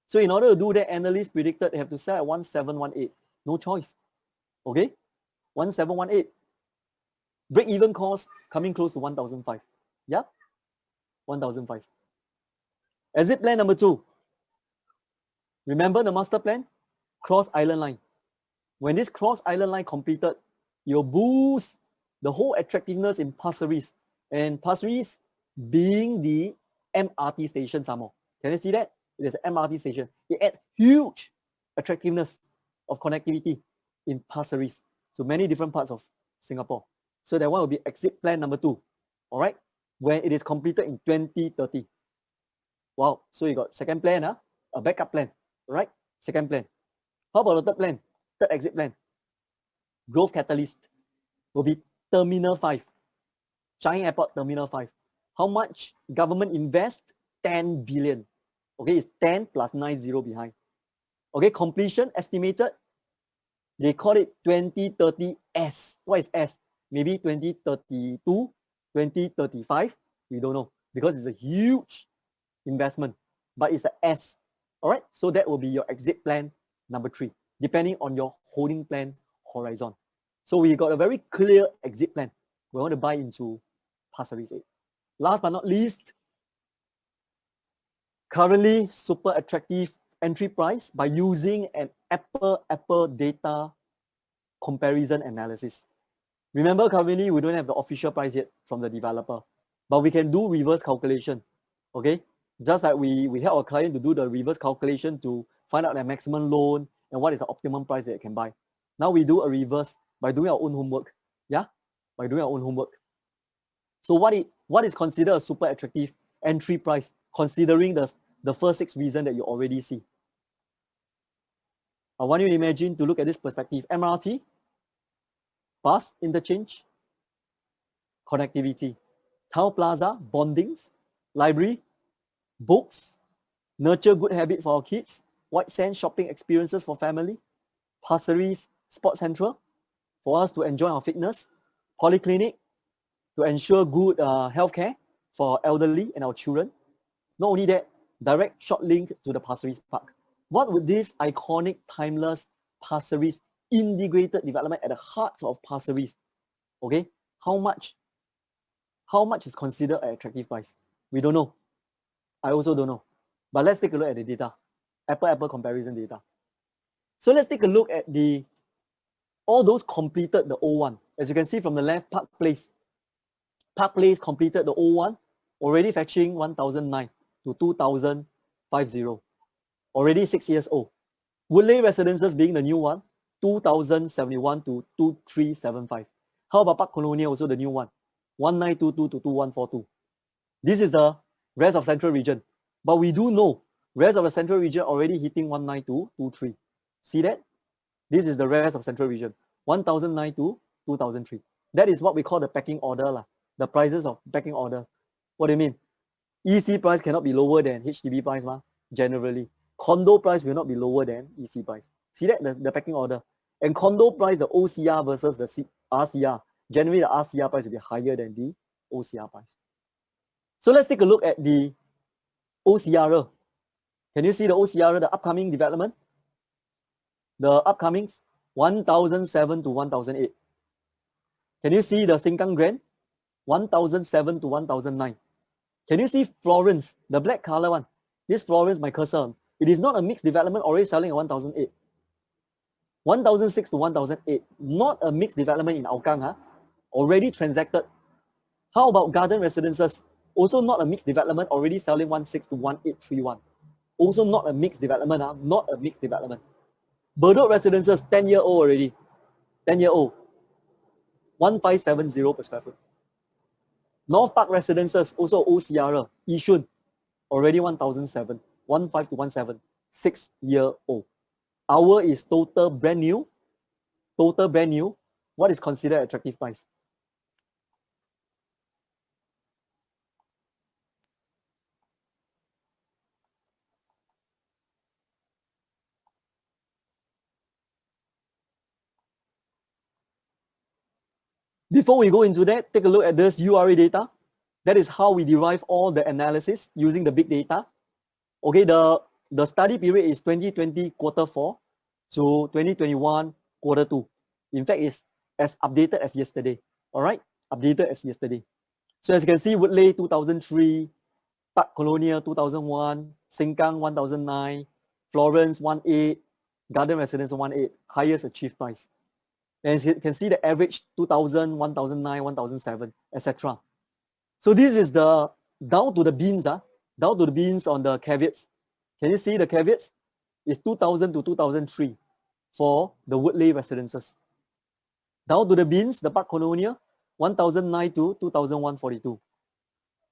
So in order to do that, analysts predicted they have to sell at 1,718. No choice. Okay? 1,718. Break-even cost coming close to 1,005. Yeah? 1,005. Exit plan number 2. Remember the master plan? Cross Island Line. When this Cross Island Line completed, you'll boost the whole attractiveness in Pasir Ris. And Pasir Ris being the MRT station some more. Can you see that? It is an MRT station. It adds huge attractiveness of connectivity in Pasir Ris to many different parts of Singapore. So that one will be exit plan number 2. All right? When it is completed in 2030. Wow. So you got second plan, a backup plan. Right? Second plan. How about the third plan? Third exit plan. Growth catalyst will be Terminal 5. Changi Airport Terminal 5. How much government invest? 10 billion. Okay, it's 10 plus 90 behind. Okay, completion estimated. They call it 2030S. What is S? Maybe 2032, 2035. We don't know because it's a huge investment, but it's a S. All right, so that will be your exit plan number 3, depending on your holding plan horizon. So we got a very clear exit plan. We want to buy into Pasir Ris 8. Last but not least, currently super attractive entry price by using an Apple data comparison analysis. Remember, currently we don't have the official price yet from the developer, but we can do reverse calculation. Okay, just like we help our client to do the reverse calculation to find out their maximum loan and what is the optimum price that they can buy. Now we do a reverse by doing our own homework. Yeah, by doing our own homework. So what is considered a super attractive entry price, considering the first 6 reasons that you already see? I want you to imagine to look at this perspective. MRT, bus interchange, connectivity, town plaza, bondings, library, books, nurture good habit for our kids, white sand shopping experiences for family, Pasir Ris Sports Central for us to enjoy our fitness, Polyclinic to ensure good healthcare for our elderly and our children. Not only that, direct short link to the Pasir Ris Park. What would this iconic, timeless Pasir Ris integrated development at the heart of Pasir Ris? Okay, how much is considered an attractive price? We don't know. I also don't know. But let's take a look at the data. Apple comparison data. So let's take a look at all those completed the O1. As you can see from the left, Park Place. Park Place completed the O1, already fetching 1,009 to 2,050. Already 6 years old. Woodleigh Residences being the new one, 2,071 to 2,375. How about Park Colonial, also the new one, 1,922 to 2,142. This is the rest of Central Region. But we do know rest of the Central Region already hitting 192, 23. See that? This is the rest of Central Region, 1,009 to 2,003. That is what we call the pecking order, the prices of pecking order. What do you mean? EC price cannot be lower than HDB price, generally. Condo price will not be lower than EC price. See that? The pecking order. And condo price, the OCR versus the RCR. Generally, the RCR price will be higher than the OCR price. So let's take a look at the OCR. Can you see the OCR, the upcoming development? The upcomings, 1,007 to 1,008. Can you see the Sengkang Grand? 1,007 to 1,009. Can you see Florence, the black color one? This Florence, my cursor. It is not a mixed development, already selling at 1,008. 1,006 to 1,008. Not a mixed development in Hougang, huh? Already transacted. How about Garden Residences? Also not a mixed development, already selling 1,6 to 1,831. Also not a mixed development, huh? Not a mixed development. Bedok Residences, 10-year-old already. 10-year-old. 1,570 per square foot. North Park Residences, also OCR, Yishun, already 1,007. 1,5 to 1,7. 6-year-old. Our is total brand new. Total brand new. What is considered attractive price? Before we go into that, take a look at this URA data. That is how we derive all the analysis using the big data. Okay, the study period is 2020 quarter 4 to 2021 quarter 2. In fact, it's as updated as yesterday. All right, updated as yesterday. So as you can see, Woodley 2003, Park Colonial 2001, Sengkang 1009, Florence 18, Garden Residence 18, highest achieved price. And you can see the average 2000, 1009, 1007, etc. So this is the down to the beans, down to the beans on the caveats. Can you see the caveats? It's 2000 to 2003 for the Woodley residences. Down to the beans, the Park Colonial, 1009 to 2142.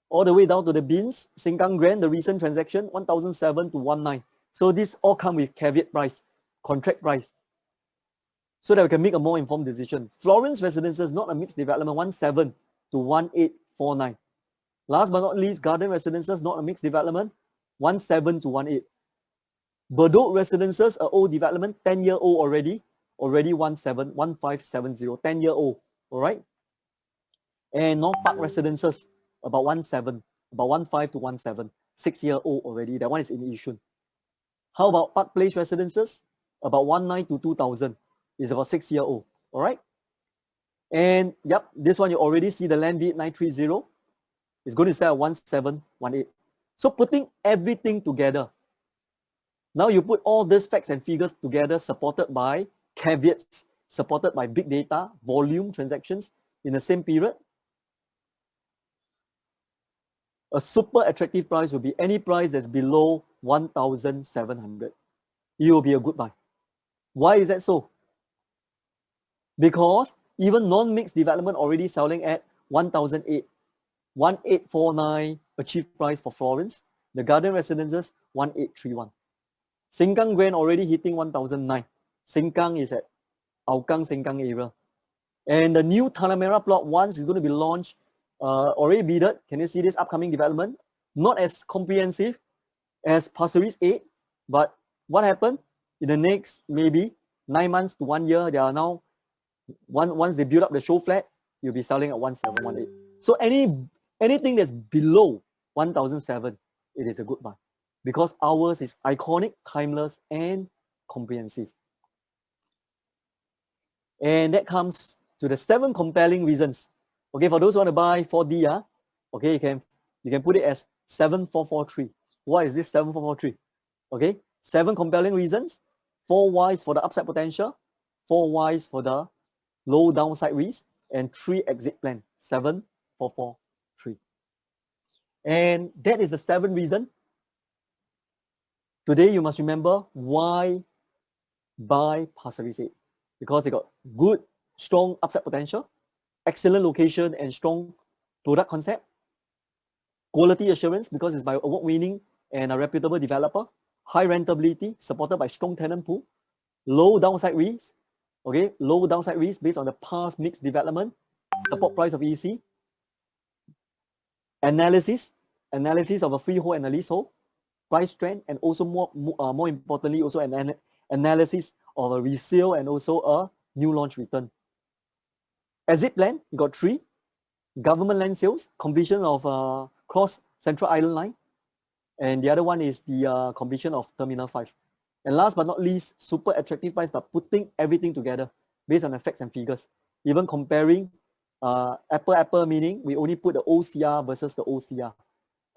All the way down to the beans, Sengkang Grand, the recent transaction, 1007 to 19. So this all come with caveat price, contract price, so that we can make a more informed decision. Florence Residences, not a mixed development, 17 to 1849. Last but not least, Garden Residences, not a mixed development, 17 to 18. Bedok Residences, an old development, 10-year-old already 1570, 10-year-old, all right? And North Park Residences, about 17, about 15 to 17, 6-year-old already, that one is in Yishun. How about Park Place Residences? About 19 to 2000. Is about 6-year-old, all right? And yep, this one you already see the land bid 930. It's going to sell 1718. So putting everything together. Now you put all these facts and figures together, supported by caveats, supported by big data, volume transactions in the same period. A super attractive price will be any price that's below 1,700. It will be a good buy. Why is that so? Because even non-mixed development already selling at 1,008, 1,849 achieved price for Florence. The Garden Residences, 1,831. Sengkang Grand already hitting 1,009. Sengkang is at Hougang Sengkang area. And the new Tanah Merah plot once is going to be launched, already bidded. Can you see this upcoming development? Not as comprehensive as Pasir Ris 8, but what happened? In the next maybe 9 months to 1 year, they are now, once they build up the Showflat, you'll be selling at 1,718. So anything that's below 1,007, it is a good buy. Because ours is iconic, timeless, and comprehensive. And that comes to the 7 compelling reasons. Okay, for those who want to buy 4D, okay, you can put it as 7443. What is this 7443? Okay, 7 compelling reasons, 4 whys for the upside potential, 4 whys for the low downside risk, and 3 exit plan, 7443. And that is the 7 reason. Today you must remember why buy Pasir Ris 8. Because they got good, strong upside potential, excellent location and strong product concept, quality assurance because it's by award-winning and a reputable developer, high rentability supported by strong tenant pool, low downside risk, okay, low downside risk based on the past mixed development, support price of EC, analysis of a freehold and a leasehold, price trend, and also more importantly, also an analysis of a resale and also a new launch return. Exit plan, you got 3. Government land sales, completion of Cross Central Island Line. And the other one is the completion of Terminal 5. And last but not least, super attractive price by putting everything together based on the facts and figures. Even comparing Apple meaning we only put the OCR versus the OCR.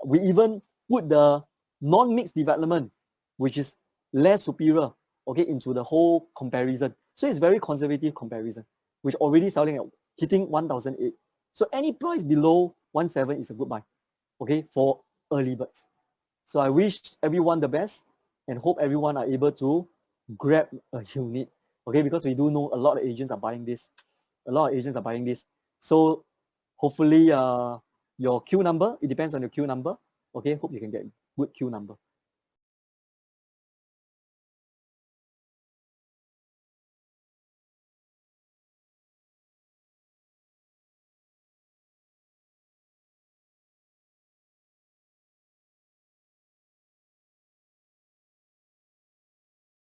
We even put the non-mixed development, which is less superior, okay, into the whole comparison. So it's very conservative comparison, which already selling at hitting 1,008. So any price below 1,700 is a good buy, okay, for early birds. So I wish everyone the best and hope everyone are able to grab a unit, okay, because we do know a lot of agents are buying this. So hopefully your queue number, it depends on your queue number, okay, hope you can get good queue number.